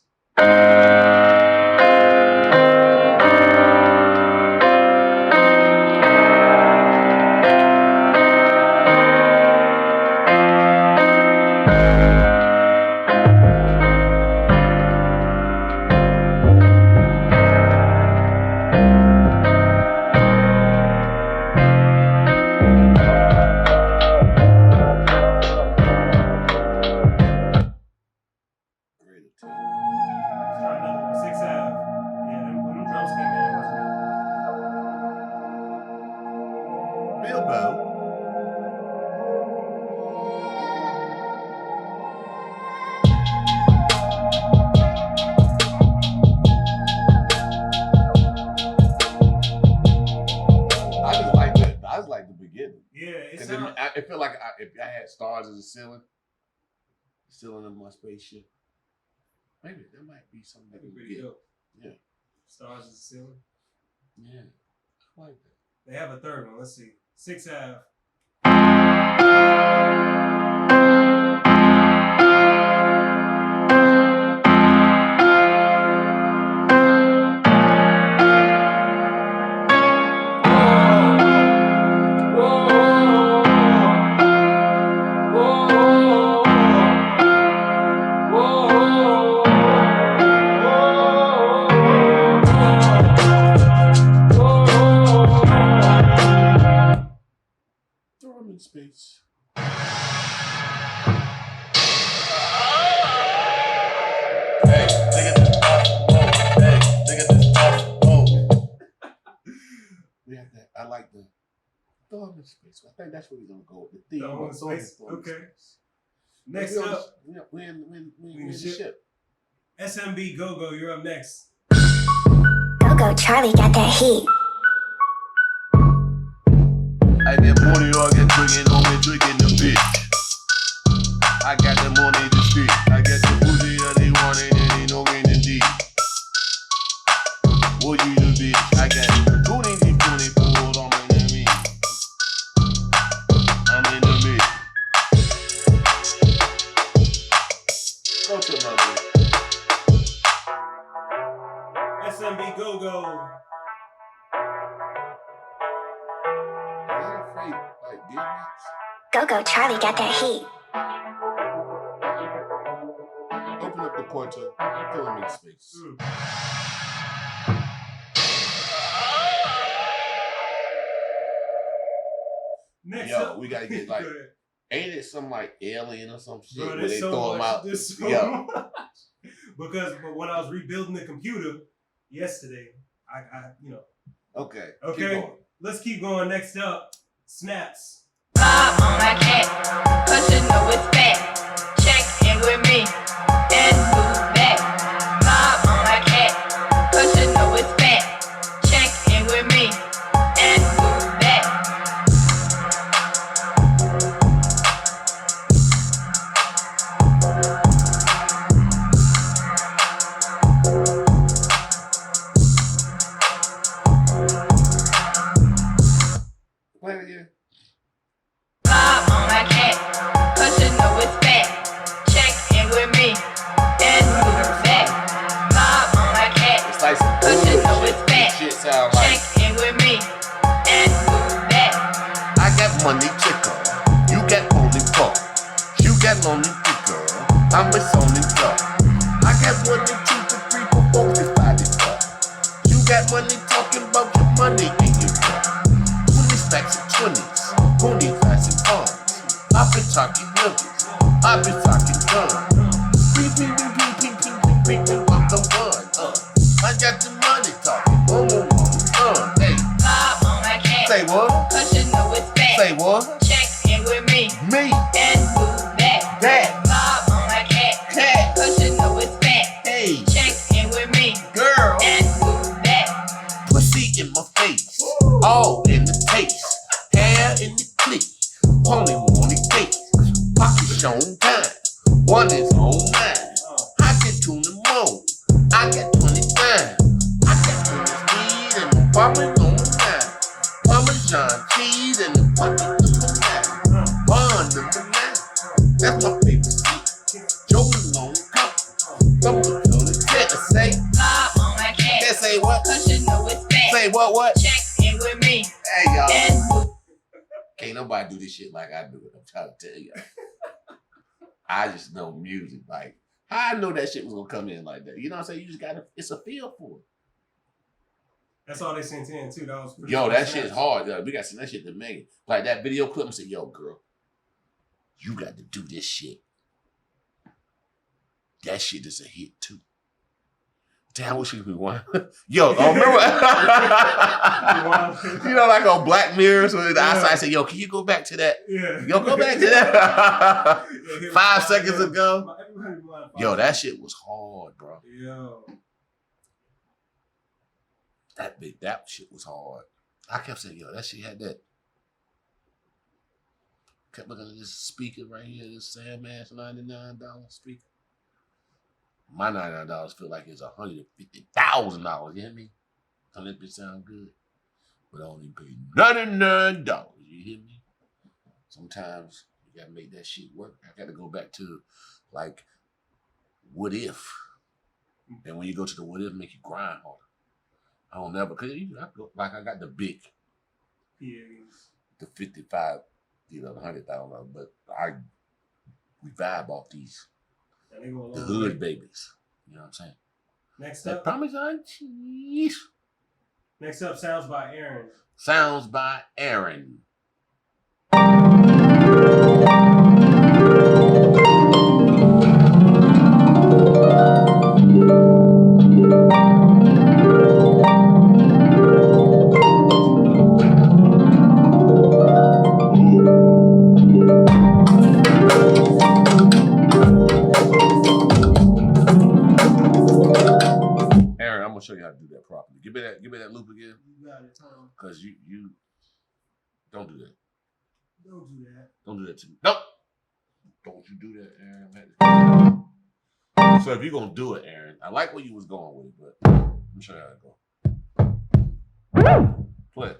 stars in the ceiling. Ceiling of my spaceship. Maybe that might be something that That'd we be pretty get. dope. Yeah. Stars in the ceiling. Yeah. I like that. They have a third one. Let's see. SixAve. Throw them in space. Hey, look at this awesome mode. Hey, look at this awesome mode. We have that. I like the throw them in space. I think that's where we're gonna go with the theme. Throw 'em in Throw 'em space. throw 'em in Okay. space. Next We on up, the- we in the the ship. ship. SMB GoGo. You're up next. GoGo, Charlie got that heat. I get money, I get drinking on me, drinking the bitch. I got the money to speak. I get the booty that they want it, and they know in the deep. What you the bitch? I got 20 pulled on in the meat. I'm in the mix. Go to another. SMB GoGo. Like DMX. GoGo, Charlie got that heat. Open up the portal, fill them in space. Next Yo, up, we gotta get like, Go ahead. ain't it some like alien or some shit Bro, where there's they so throw them much. out? There's so Yo. much. But when I was rebuilding the computer yesterday, I you know. Okay. Okay. Keep going. Let's keep going. Next up, Snapz. Bob on my cat, cause you know it's fat. Check in with me and move back. Bob on my cat, cause you know it's fat. Check in with me and move back. Play it again. Bob on my cat, cause you know it's fat. Check in with me and move back. Bob on my cat, It's like some cause you know bullshit. it's fat. Shit sound like Check in with me and move back. I got money chicker, you got only four. You got lonely chicker, I'm a only dog. I got 1 and 2 to 3 4 5 and 4. You got money talking about your money in your car. 20 stacks of 20s, 20 class and funds. I've been talking nuggets, I've been talking guns. Ping, ping, ping, ping, ping, ping, ping, ping, ping, I'm the one. I got the money talking, hey. Bob on my cat, Say what? cause you know it's fat. Say what? Check in with me Me, and move back. that, Bob on my cat, cat, cause you know it's fat. hey, Check in with me girl. and move back. Pussy in my face, all in the taste, hair in the clip, pony morning cake, pockets on time, one is on mine. I get to the moon, I got 29, I got 20 speed and the bombing on mine. Parmesan cheese and the pocket number 9, bond number 9, that's my favorite seat. Joe Malone cup, double to the jet, say, Bob on my cat, can't say what, cause you know it's fat. say what? Check in with me Hey y'all. and move. Can't nobody do this shit like I do it. I'm trying to tell you. I just know music. Like, how I know that shit was gonna come in like that. You know what I'm saying? You just gotta, it's a feel for it. That's all they sent in too. That was pretty Yo, cool. that shit's hard. Yo, we gotta send that shit to Megan. Like that video clip and say, yo, girl, you got to do this shit. That shit is a hit too. Damn, I wish we won. Yo, remember? You know, like on Black Mirror, so the outside say, yo, can you go back to that? Yeah. Yo, go back to that. Yeah, 5 seconds ago. Everybody rewind 5 Yo, that seconds. shit was hard, bro. Yo. That shit was hard. I kept saying, yo, that shit had that. Kept looking at this speaker right here, this Sam ass $99 speaker. My $99 feel like it's $150,000. You hear me? So this bitch sound good, but I only paid $99. You hear me? Sometimes you gotta make that shit work. I gotta go back to like, what if? And when you go to the what if, make you grind harder. I don't never, cause I got the big, the 55, the $100,000, but we vibe off these, the hood babies. You know what I'm saying? Next up, Parmesan cheese. Next up, Sounds by Aaron. Sounds by Aaron. Show you how to do that properly. Give me that loop again. You got it, Tom. Cause you don't do that. Don't do that. Don't do that to me. Nope. Don't you do that, Aaron. So if you're gonna do it, Aaron, I like where you was going with it, but let me show you how to go. Play it.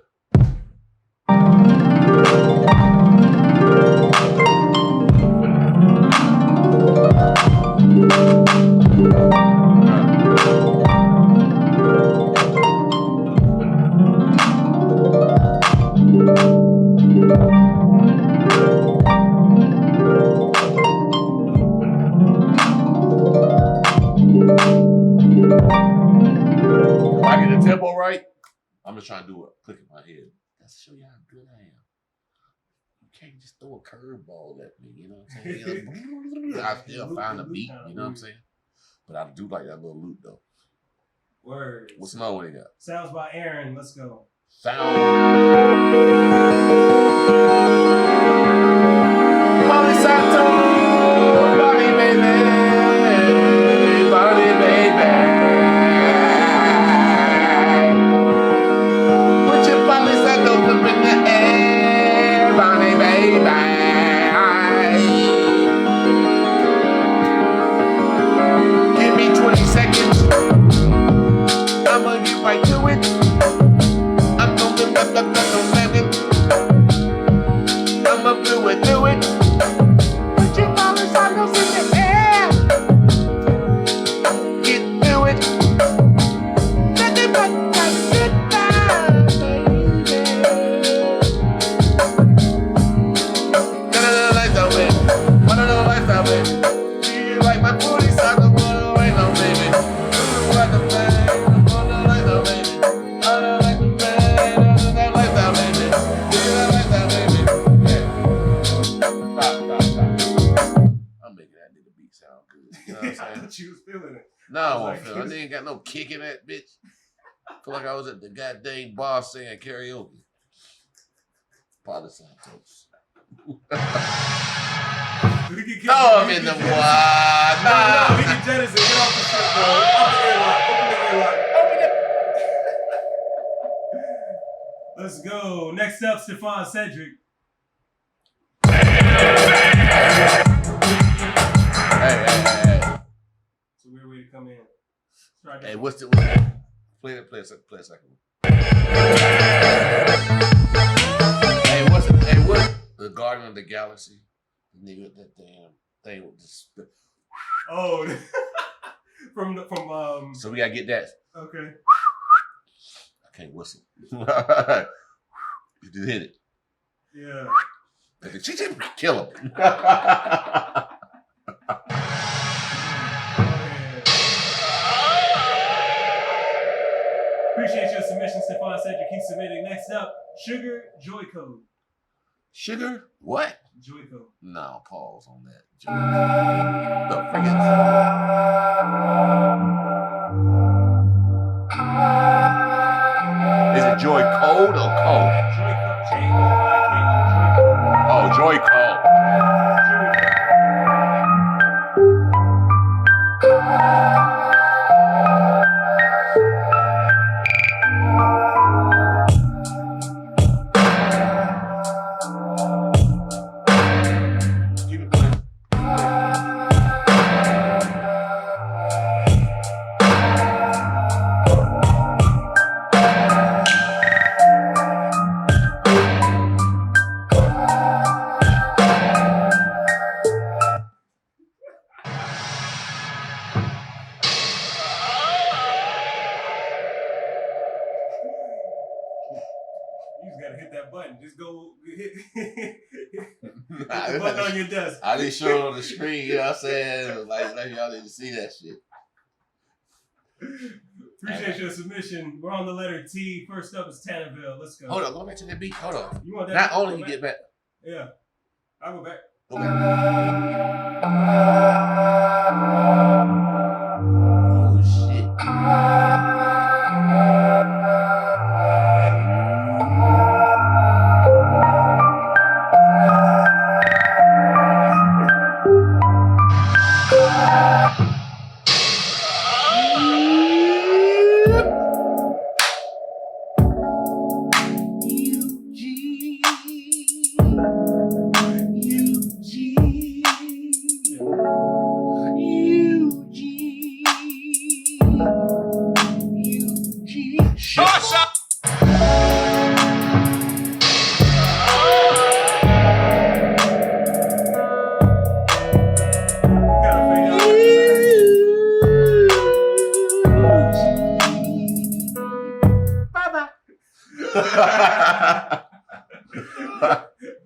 Tempo right. I'm just trying to do a click in my head. That's to show you how good I am. You can't just throw a curveball at me, you know what I'm saying? I still find a beat, you know what I'm saying? But I do like that little loop though. Words. What's another one you got? Sounds by Aaron. Let's go. Sound. Body baby. Body baby. Give me 20 seconds. I'ma get right to it. I'm gonna let it. I'ma do it. Put your dollars on those in the air. Get through it. Nothing but that goodbye, baby. None of the lights out, baby. One of the lights out, baby. Do you like my booty sock? I'm gonna wait on, baby. Do you like the bang? I'm gonna light out, baby. I don't like the bang. I don't like lights out, baby. Do you like lights out, baby? Yeah. Stop. I'm making that nigga beat sound good. You know what I'm saying? I thought you was feeling it. No, I won't feel it. I ain't got no kick in that bitch. I feel like I was at the goddamn bar singing karaoke. Part of Santos. Throw him in the water. No, he can jettison. Get off the shit, bro. Open the airlock. Open it. Let's go. Next up, Stefan Cedric. Hey. It's a weird way to come in. Hey, what's the play a second. Hey, what's the Guardian of the Galaxy? The nigga with that damn thing with this. Oh, from So we gotta get that. Okay. I can't whistle. You just hit it. Yeah. Kill him. Appreciate your submission, Stefan Cedric. Keep submitting. Next up, Sugar Joiko. Sugar? What? Joiko. No, pause on that. The friggin'. Is it Joy Code or Code? Joiko. J-O-I-K-O. Oh, Joy Code. that button. Just go hit the button on your desk. I didn't show it on the screen, you know what I'm saying? Like y'all didn't see that shit. Appreciate your submission. We're on the letter T. First up is Tanaville. Let's go. Hold on, go back to that beat. Hold on. You want that? Not only you get back. Yeah. I'll go back. Go back. Oh shit.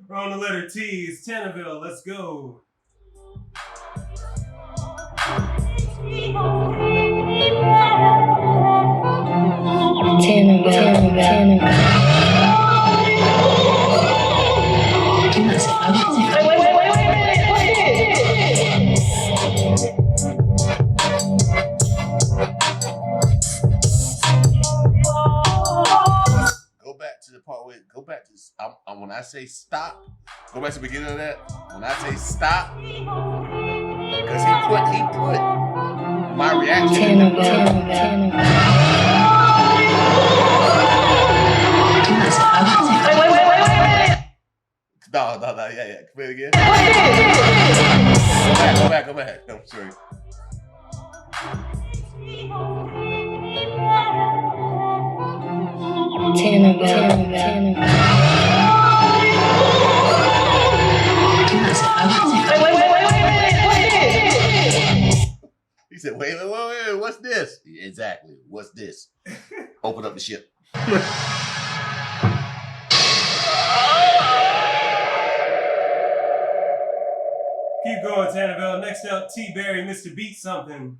We're on the letter T. It's Tanaville. Let's go. When I say stop, go back to the beginning of that. When I say stop, because he put my reaction. No, yeah. Come here again. Go back. No, sorry. He said, wait, what's this? Yeah, exactly. What's this? Open up the ship. Keep going, Tanaville. Next up, T-Berry, MrBeatSumthin.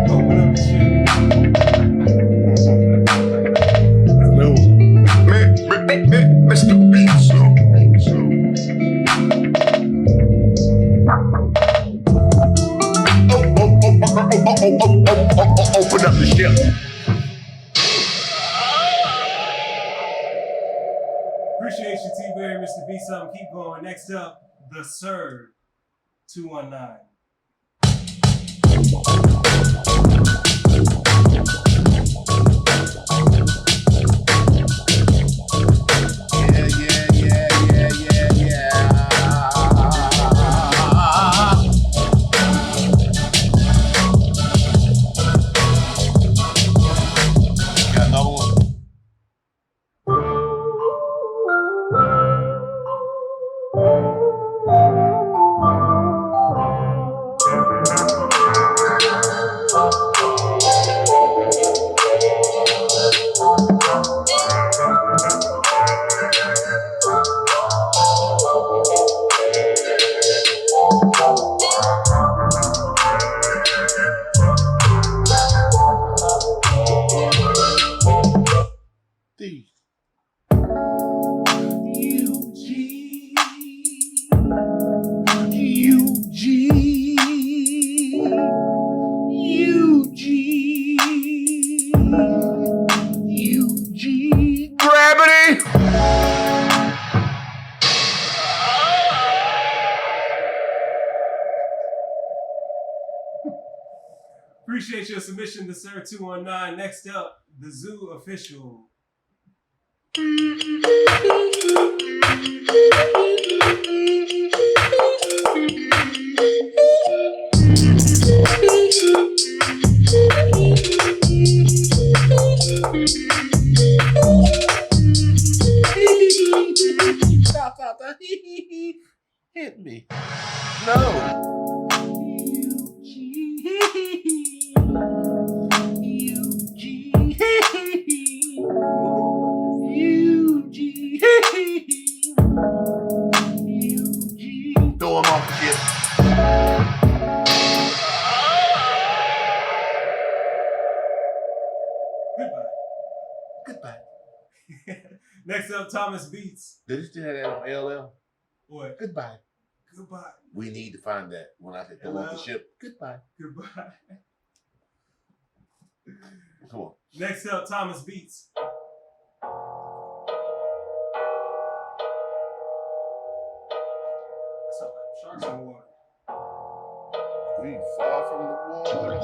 Open up the ship. Hello. Open up the ship. Appreciate you, T-Berry, MrBeatSumthin. Keep going. Next up, The Sir 219. Appreciate your submission, the Sir 219. Next up, TheZUOfficial. Stop. Hit me. No. Next up, THOMVsBeats. Did you still have that on LL? What? Goodbye. Goodbye. We need to find that when I said come off the ship. Goodbye. Goodbye. Come on. Next up, THOMVsBeats. Sharks in the water. We far from the water.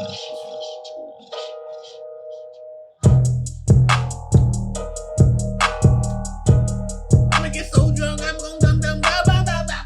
I'ma get so drunk, I'm gonna dum dum ba ba ba ba.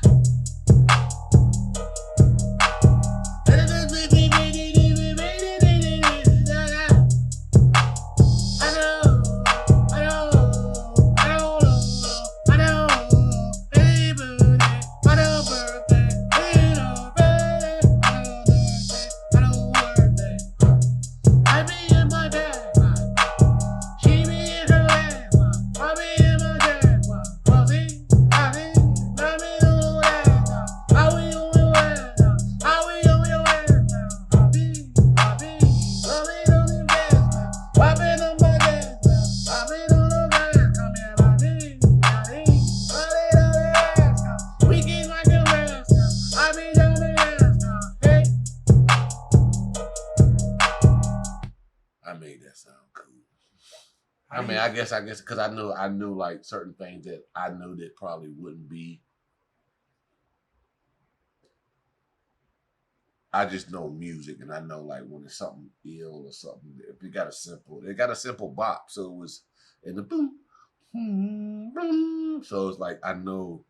I guess because I knew like certain things that I knew that probably wouldn't be. I just know music, and I know like when it's something ill or something. If it got a simple bop, so it was in the boom, boom. So it's like I know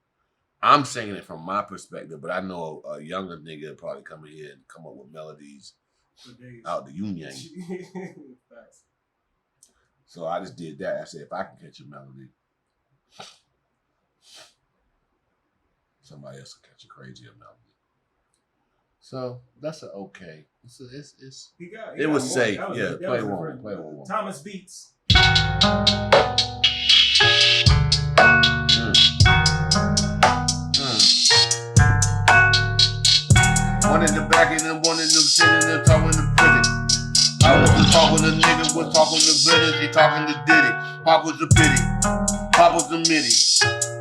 I'm singing it from my perspective, but I know a younger nigga would probably come in here and come up with melodies out the union. So I just did that. I said, if I can catch a melody, somebody else will catch a crazier melody. So that's an okay. It was safe. Yeah, play one more. THOMVsBeats. One in the back and then one in the sitting there talking to pretty. I was talking to nigga, was talking to business, he talking to Diddy. Pop was a pity, Pop was a midi.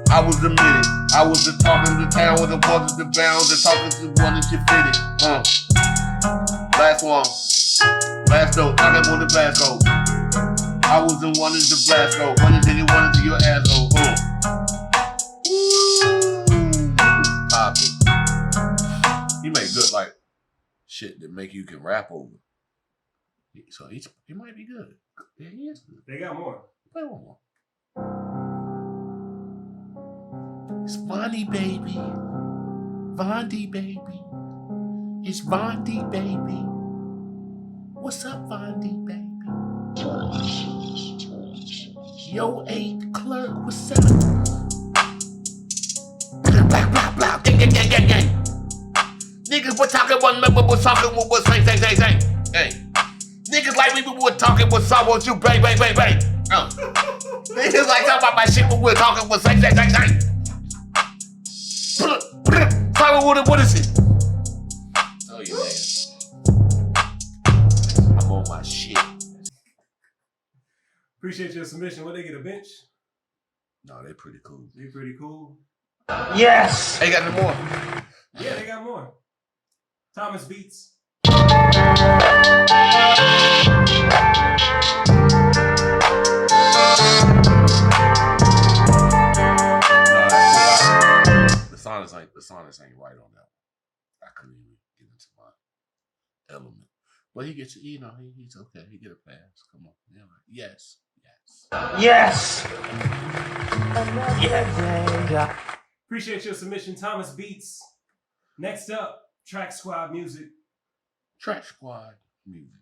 I was a midi. I was the talking to town with the brothers, the bounds, and talking to one that you fitted. Last one, last note, talking on the blast code. I was in one is the blast code, one is in your asshole. Pop it. He made good like shit that make you can rap over. So he might be good. Yeah, he is good. They got more. Play one more. It's Vondi baby. Vondi baby. It's Vondi baby. What's up, Vondi baby? Yo, 8 clerk, what's up? Blah, blah, blah. Gang, gang, gang, gang, gang. Niggas were talking one member was talking what was say. Hey. Niggas like we were talking with someone you bang. Niggas like talking about my shit, but we're talking with say. What is it? Oh, you nigga. I'm on my shit. Appreciate your submission. What, they get a bench? No, they pretty cool. They pretty cool. Yes! They got no more. Yeah, they got more. THOMVsBeats. The songs ain't right on that. I couldn't even get into my element. But he gets, he's okay. He get a pass. Come on. Yeah, yes. Yes! Appreciate your submission, THOMVsBeats. Next up, TRAKSQUAD music. TRAKSQUAD music.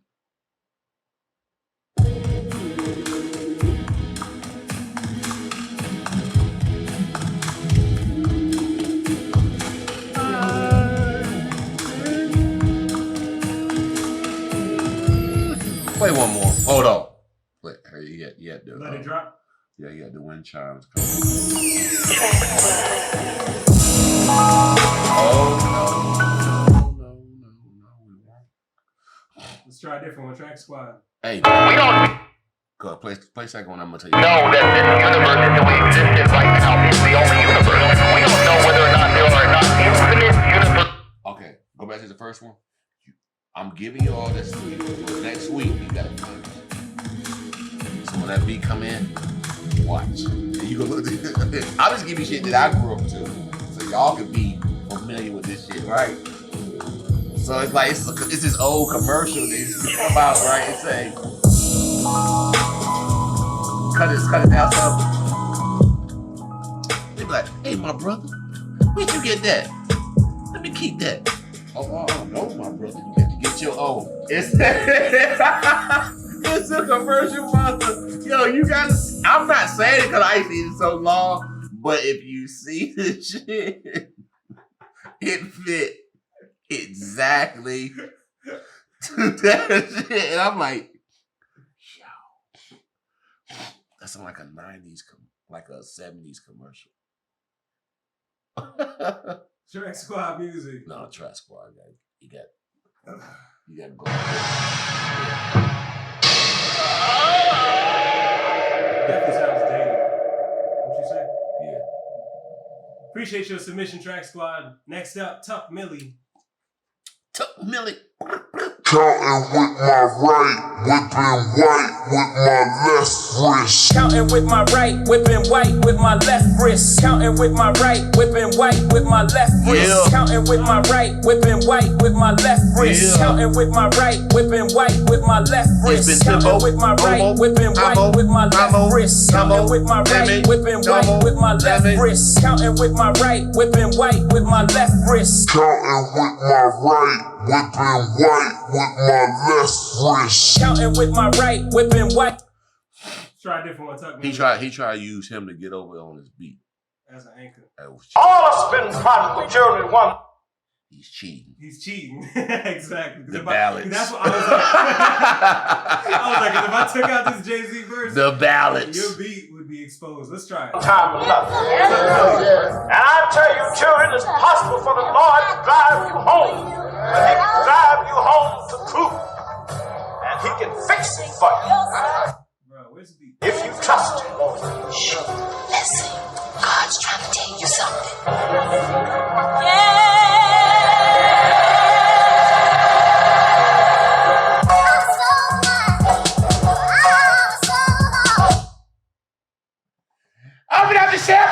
Play one more. Hold on. Wait, you had to Let it drop. Yeah, you had the wind chimes come. Oh no, we won't. Let's try a different one. TRAKSQUAD. Hey, we don't. Go ahead, play second one. I'm gonna tell you. Know that this universe as we exist in right now is the only universe. We don't know whether or not there are not infinite universes. Okay, go back to the first one. I'm giving you all this next week. You gotta play. So when that beat come in, watch. And you go look. I'll just give you shit that I grew up to, so y'all can be familiar with this shit, right? So it's like it's this old commercial that come out, right? It say, cut it down some. They be like, hey, my brother, where'd you get that? Let me keep that. Oh, no, my brother, you got to get your own. It's it's a commercial monster. Yo, you gotta. I'm not saying it because I seen it so long, but if you see the shit, it fit exactly to that shit. And I'm like, yo, that sounds like a 90s, like a 70s commercial. TRAKSQUAD music. No, TRAKSQUAD. You got to go. Definitely sounds dated. What you say? Yeah. Appreciate your submission, TRAKSQUAD. Next up, Tough Millie. Millie. Counting with my right, whipping white with my left wrist. Counting with my right, whipping white with my left wrist. Counting with my right, whipping white with my left wrist. Yeah. Counting with my right, whipping white with my left wrist. Yeah. Counting with my right, whipping white with my left wrist. It's been Counting TIMBO, with my right, Homo, whipping white Homo, with my left Homo, wrist. Counting Homo, with my right, Lemon, whipping white Homo, with my left Lemon. wrist. Counting with my right, whipping white with my left wrist. Counting with my right, whipping white with my left wrist. Counting with my right, whipping white. Try a different one, Tuck He Millie. tried to use him to get over on his beat. As an anchor. All us been part of the journey one. He's cheating. He's cheating. Exactly. The ballads. That's what I was like. I was like, if I took out this Jay-Z verse, The ballads. your beat would be exposed. Let's try it. Time enough. And I tell you, children, it's possible for the Lord to drive you home. But he can drive you home to truth. And he can fix it for you. Bro, where's the beat? If you trust him. Listen, God's trying to tell you something. Open up the ship.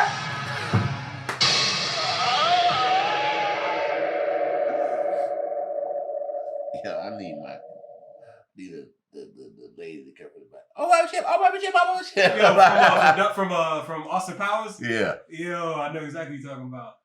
Yeah, I need the lady to cover the back. Oh, my ship! Oh, my ship! Oh, my ship! Yo, from Austin Powers? Yeah. Yo, I know exactly what you're talking about.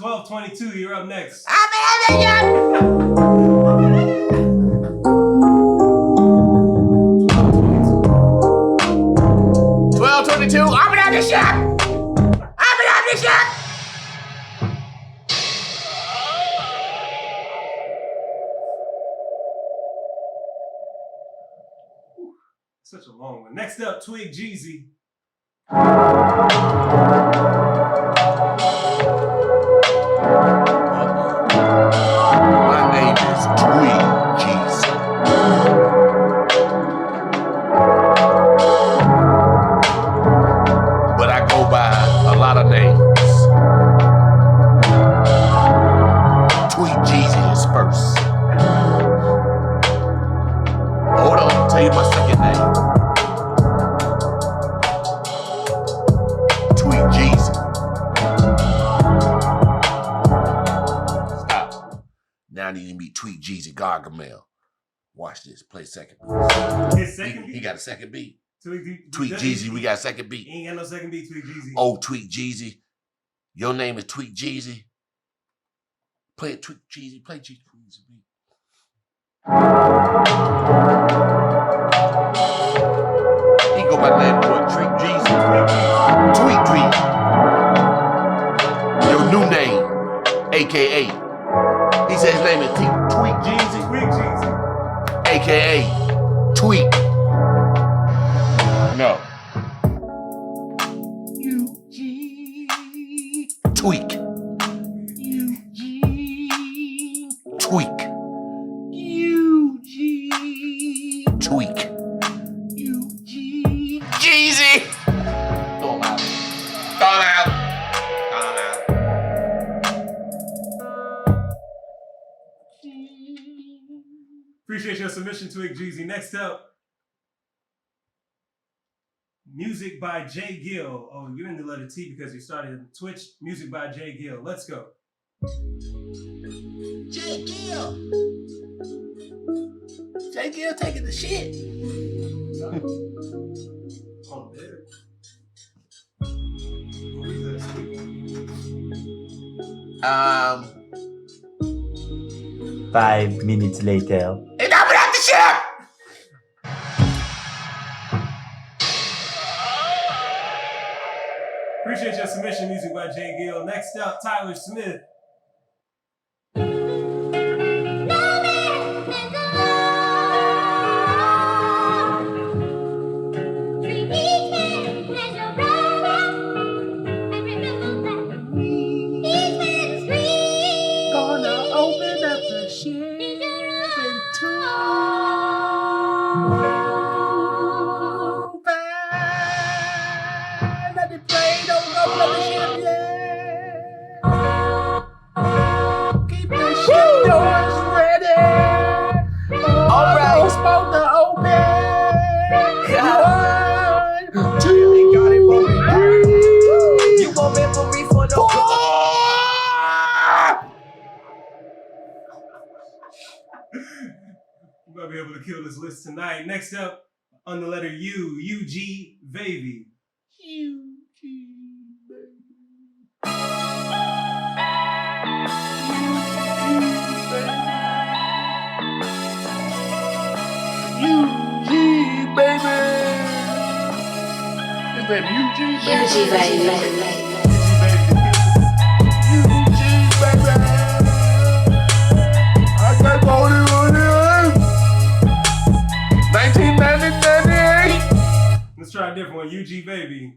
12:22, you're up next. $12.22. Open up the ship. Open up the ship. Such a long one. Next up, Twig GEEZY. My name is Twig GEEZY. But I go by a lot of names. Twig GEEZY is first. Hold on, I'll tell you my second name. Twig GEEZY. Stop. Now I need to meet Twig GEEZY Gargamel. Watch this. Play second beat. His second beat? He got a second beat. Twig GEEZY, we got a second beat. He ain't got no second beat, Twig GEEZY. Oh, Twig GEEZY. Your name is Twig GEEZY. Play it, Twig GEEZY. Play GEEZY beat. He go by the name of what? Twig GEEZY. Twig GEEZY. Your new name, AKA. He said his name is Twig GEEZY. Twig GEEZY. AKA Tweak. No. Tweak. Tweak. Tweak. Appreciate your submission, Twig GEEZY. Next up, Music by JGill. Oh, you're in the letter T because you started in Twitch. Music by JGill. Let's go. JGill. JGill taking the shit. On there. 5 minutes later. And I'm without the shit. Appreciate your submission, Music by JGill. Next up, Tyler Smith. Be able to kill this list tonight. Next up, on the letter U, UG Vavy. UG baby. His name UG baby. UG baby. UG baby. I got money. 1998. Let's try a different one. UG Baby.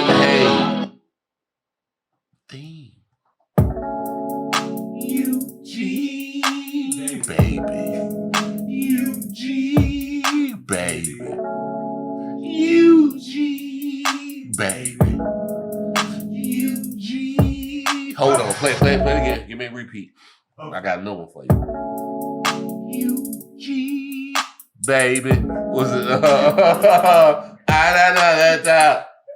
Hey. Theme. UG baby. UG baby. UG baby. UG. Hold on, play it again. Give me a repeat. Okay. I got a new one for you. UG baby. Was it?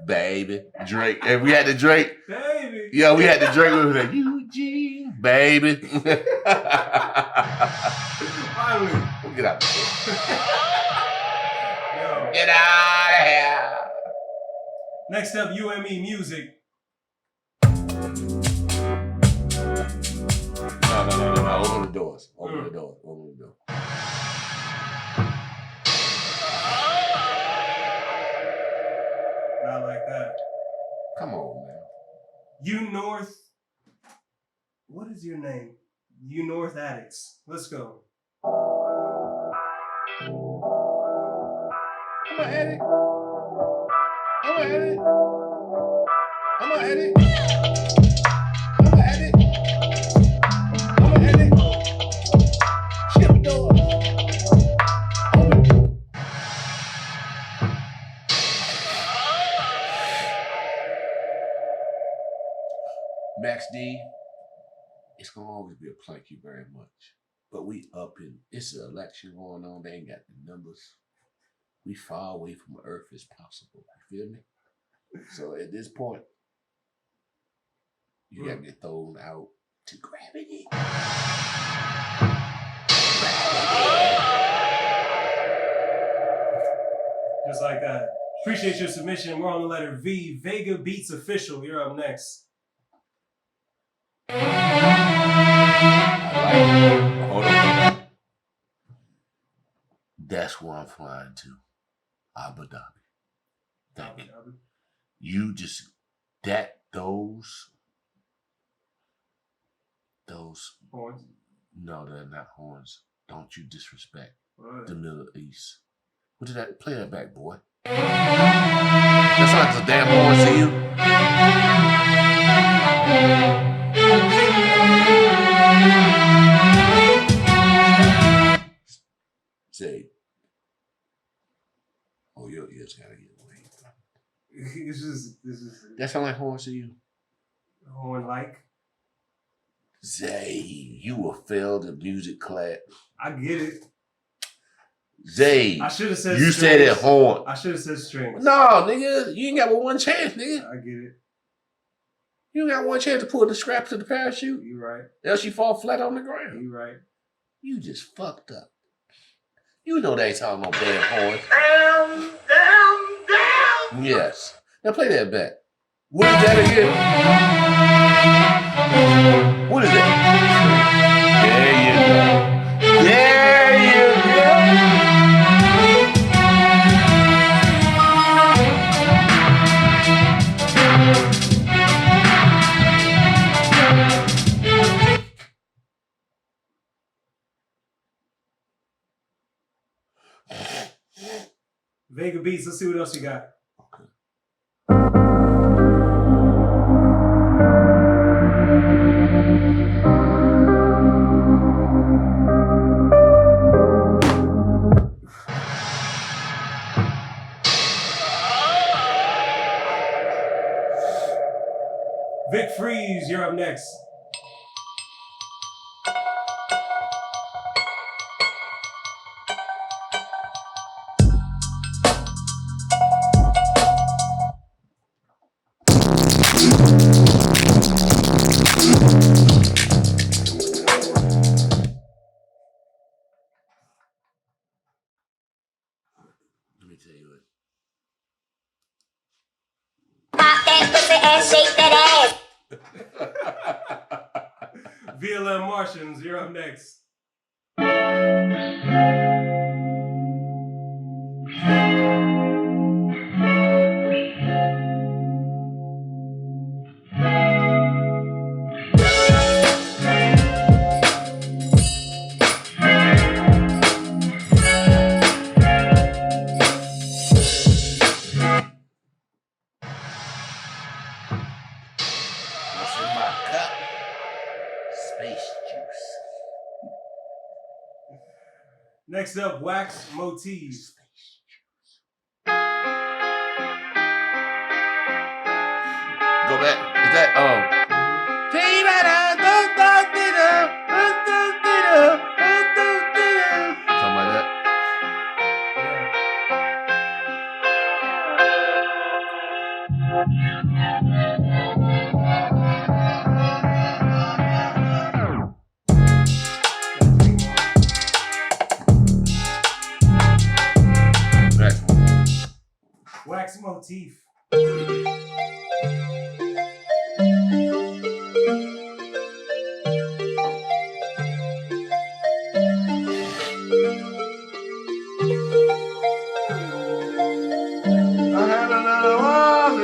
Baby. Drake. And we had the Drake. Baby. Yeah, we had the Drake with that. UG baby. Finally. Get out. Get out of here. Next up, UME Music. No. Open the doors. Open the door. Not like that. Come on, man. What is your name? Unorthadaks. Let's go. I'm gonna edit. Shut the door. Max D, it's gonna always be a thank you very much. But we up in, it's an election going on, they ain't got the numbers. We far away from Earth as possible. You feel me? So at this point, you gotta get thrown out to gravity. Just like that. Appreciate your submission. We're on the letter V. VegasBeatsOfficial. You're up next. Hold on. That's where I'm flying to. Abu Dhabi. Thank you. You just, those horns? No, they're not horns. Don't you disrespect What? the Middle East. What did that, play that back, boy. That's like the damn horns to you. Say, Oh, your ears gotta get way. It's just this is That sound like horns to you? horn like. Zay, you a failed music class. I get it. Zay, I should have said you strings. said it horn. I should have said strings. No, nigga, you ain't got but one chance, nigga. I get it. You got one chance to pull the straps of the parachute. You right. Else you fall flat on the ground. You right. You just fucked up. You know they ain't talking no damn horns. Down. Yes. Now play that back. What is that again? What is that? There you go. There you go. Vega Beats, let's see what else you got. VicFreeze, you're up next. Let me tell you what. Pop that pussy and shake that ass. VLM Martians, you're up next. What's in my cup? Space juice. Next up, Wax Motifs. Go back. Is that something like that? Wax Motif. I had another one.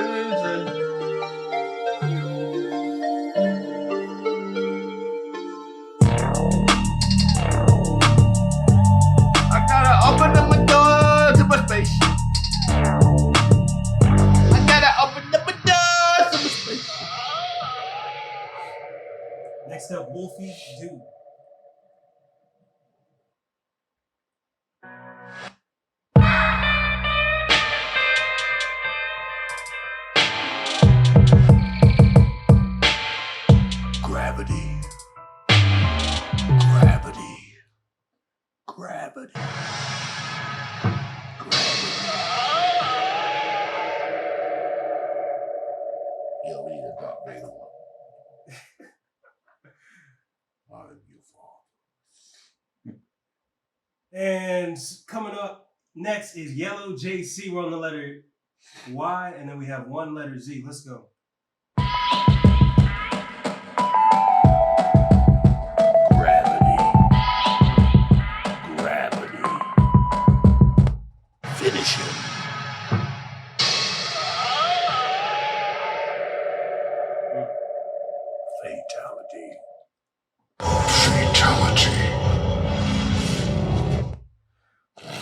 I gotta open up my door to my space. I gotta open up my door to my space. Next up, Wolfie-doo. Gravity. Gravity. Gravity. Gravity. Yo, we need a dark green one. Oh, that'd be beautiful. And coming up next is Yellow JC. We're on the letter Y, and then we have one letter Z. Let's go. Gravity. Gravity. Finish him. Fatality. Fatality.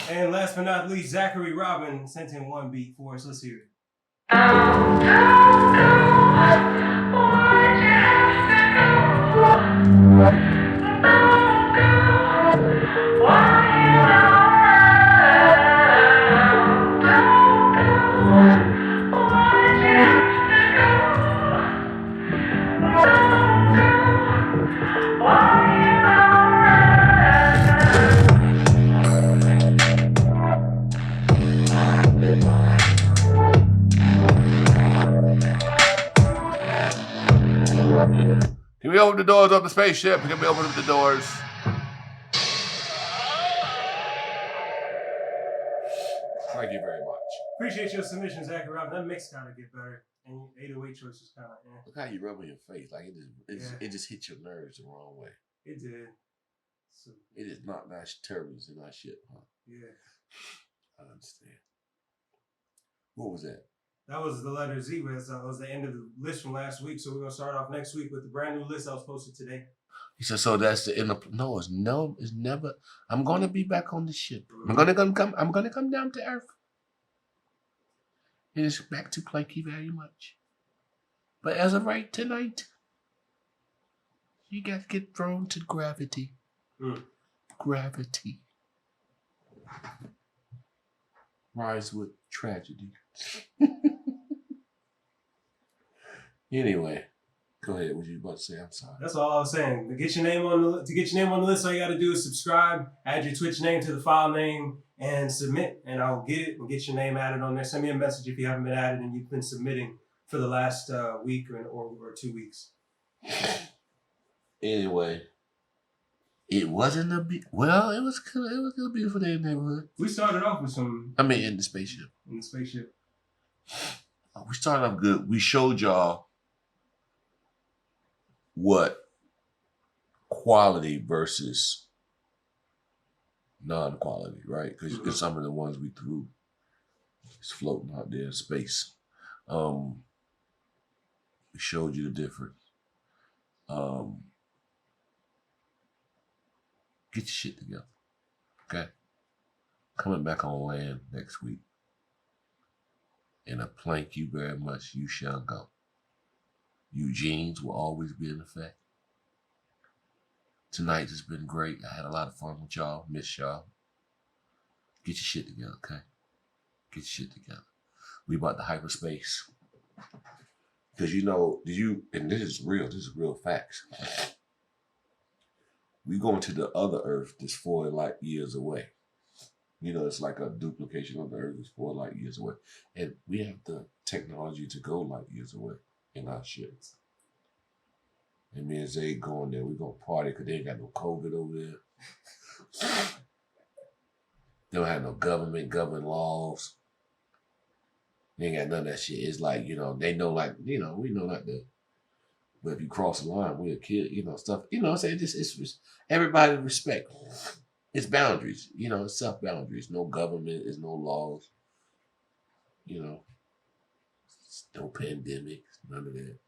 And last but not least, Zachary Robyn sent in one beat for us. Let's hear it. Can we open the doors of the spaceship? Can we open up the doors? Thank you very much. Appreciate your submission, Zachary Robyn. That mix gotta get better. And 808 choice was kind of Look how you rub on your face. Like it just hit your nerves the wrong way. It did. So, It is not nice turbulence in our shit, huh? yeah. I understand. What was that? That was the letter Z. That was the end of the list from last week. So we're gonna start off next week with the brand new list that was posted today. He said, so that's the end of no, it's never. I'm gonna be back on the ship. I'm gonna come down to Earth. It is back to Planky very much. But as of right tonight, you guys get thrown to gravity. Gravity. Rise with tragedy. Anyway, go ahead. What you about to say? I'm sorry. That's all I was saying. To get your name on the list, all you got to do is subscribe, add your Twitch name to the file name, and submit. And I'll get it and get your name added on there. Send me a message if you haven't been added and you've been submitting for the last week or 2 weeks. Anyway, it wasn't a it was a beautiful day in the neighborhood. We started off with some. I mean, in the spaceship. In the spaceship. We started off good. We showed y'all what quality versus non-quality, right? Because some of the ones we threw is floating out there in space. We showed you the difference. Get your shit together, okay? Coming back on land next week. In a plank you very much, you shall go. Eugene's will always be in effect. Tonight has been great. I had a lot of fun with y'all. Miss y'all. Get your shit together, okay? Get your shit together. We about the hyperspace. Because and this is real facts. We going to the other Earth that's 4 light years away. It's like a duplication of the Earth is 4 light years away. And we have the technology to go light years away in our shit. And me and Zay going there, we gonna party because they ain't got no COVID over there. They don't have no government laws. They ain't got none of that shit. It's like, they know we know not to. But if you cross the line, we'll kill, stuff. I'm saying it's everybody respect. It's boundaries, it's self-boundaries. No government, there's no laws. No pandemic, none of that.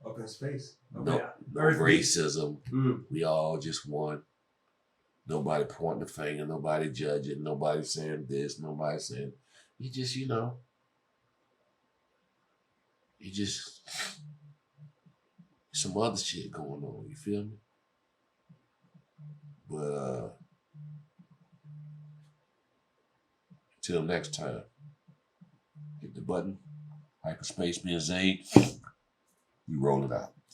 Open space. No racism. We all just one. Nobody pointing the finger, nobody judging, nobody saying this, nobody saying. You just some other shit going on, you feel me? But till next time, hit the button, hyperspace being Zay, we roll it out.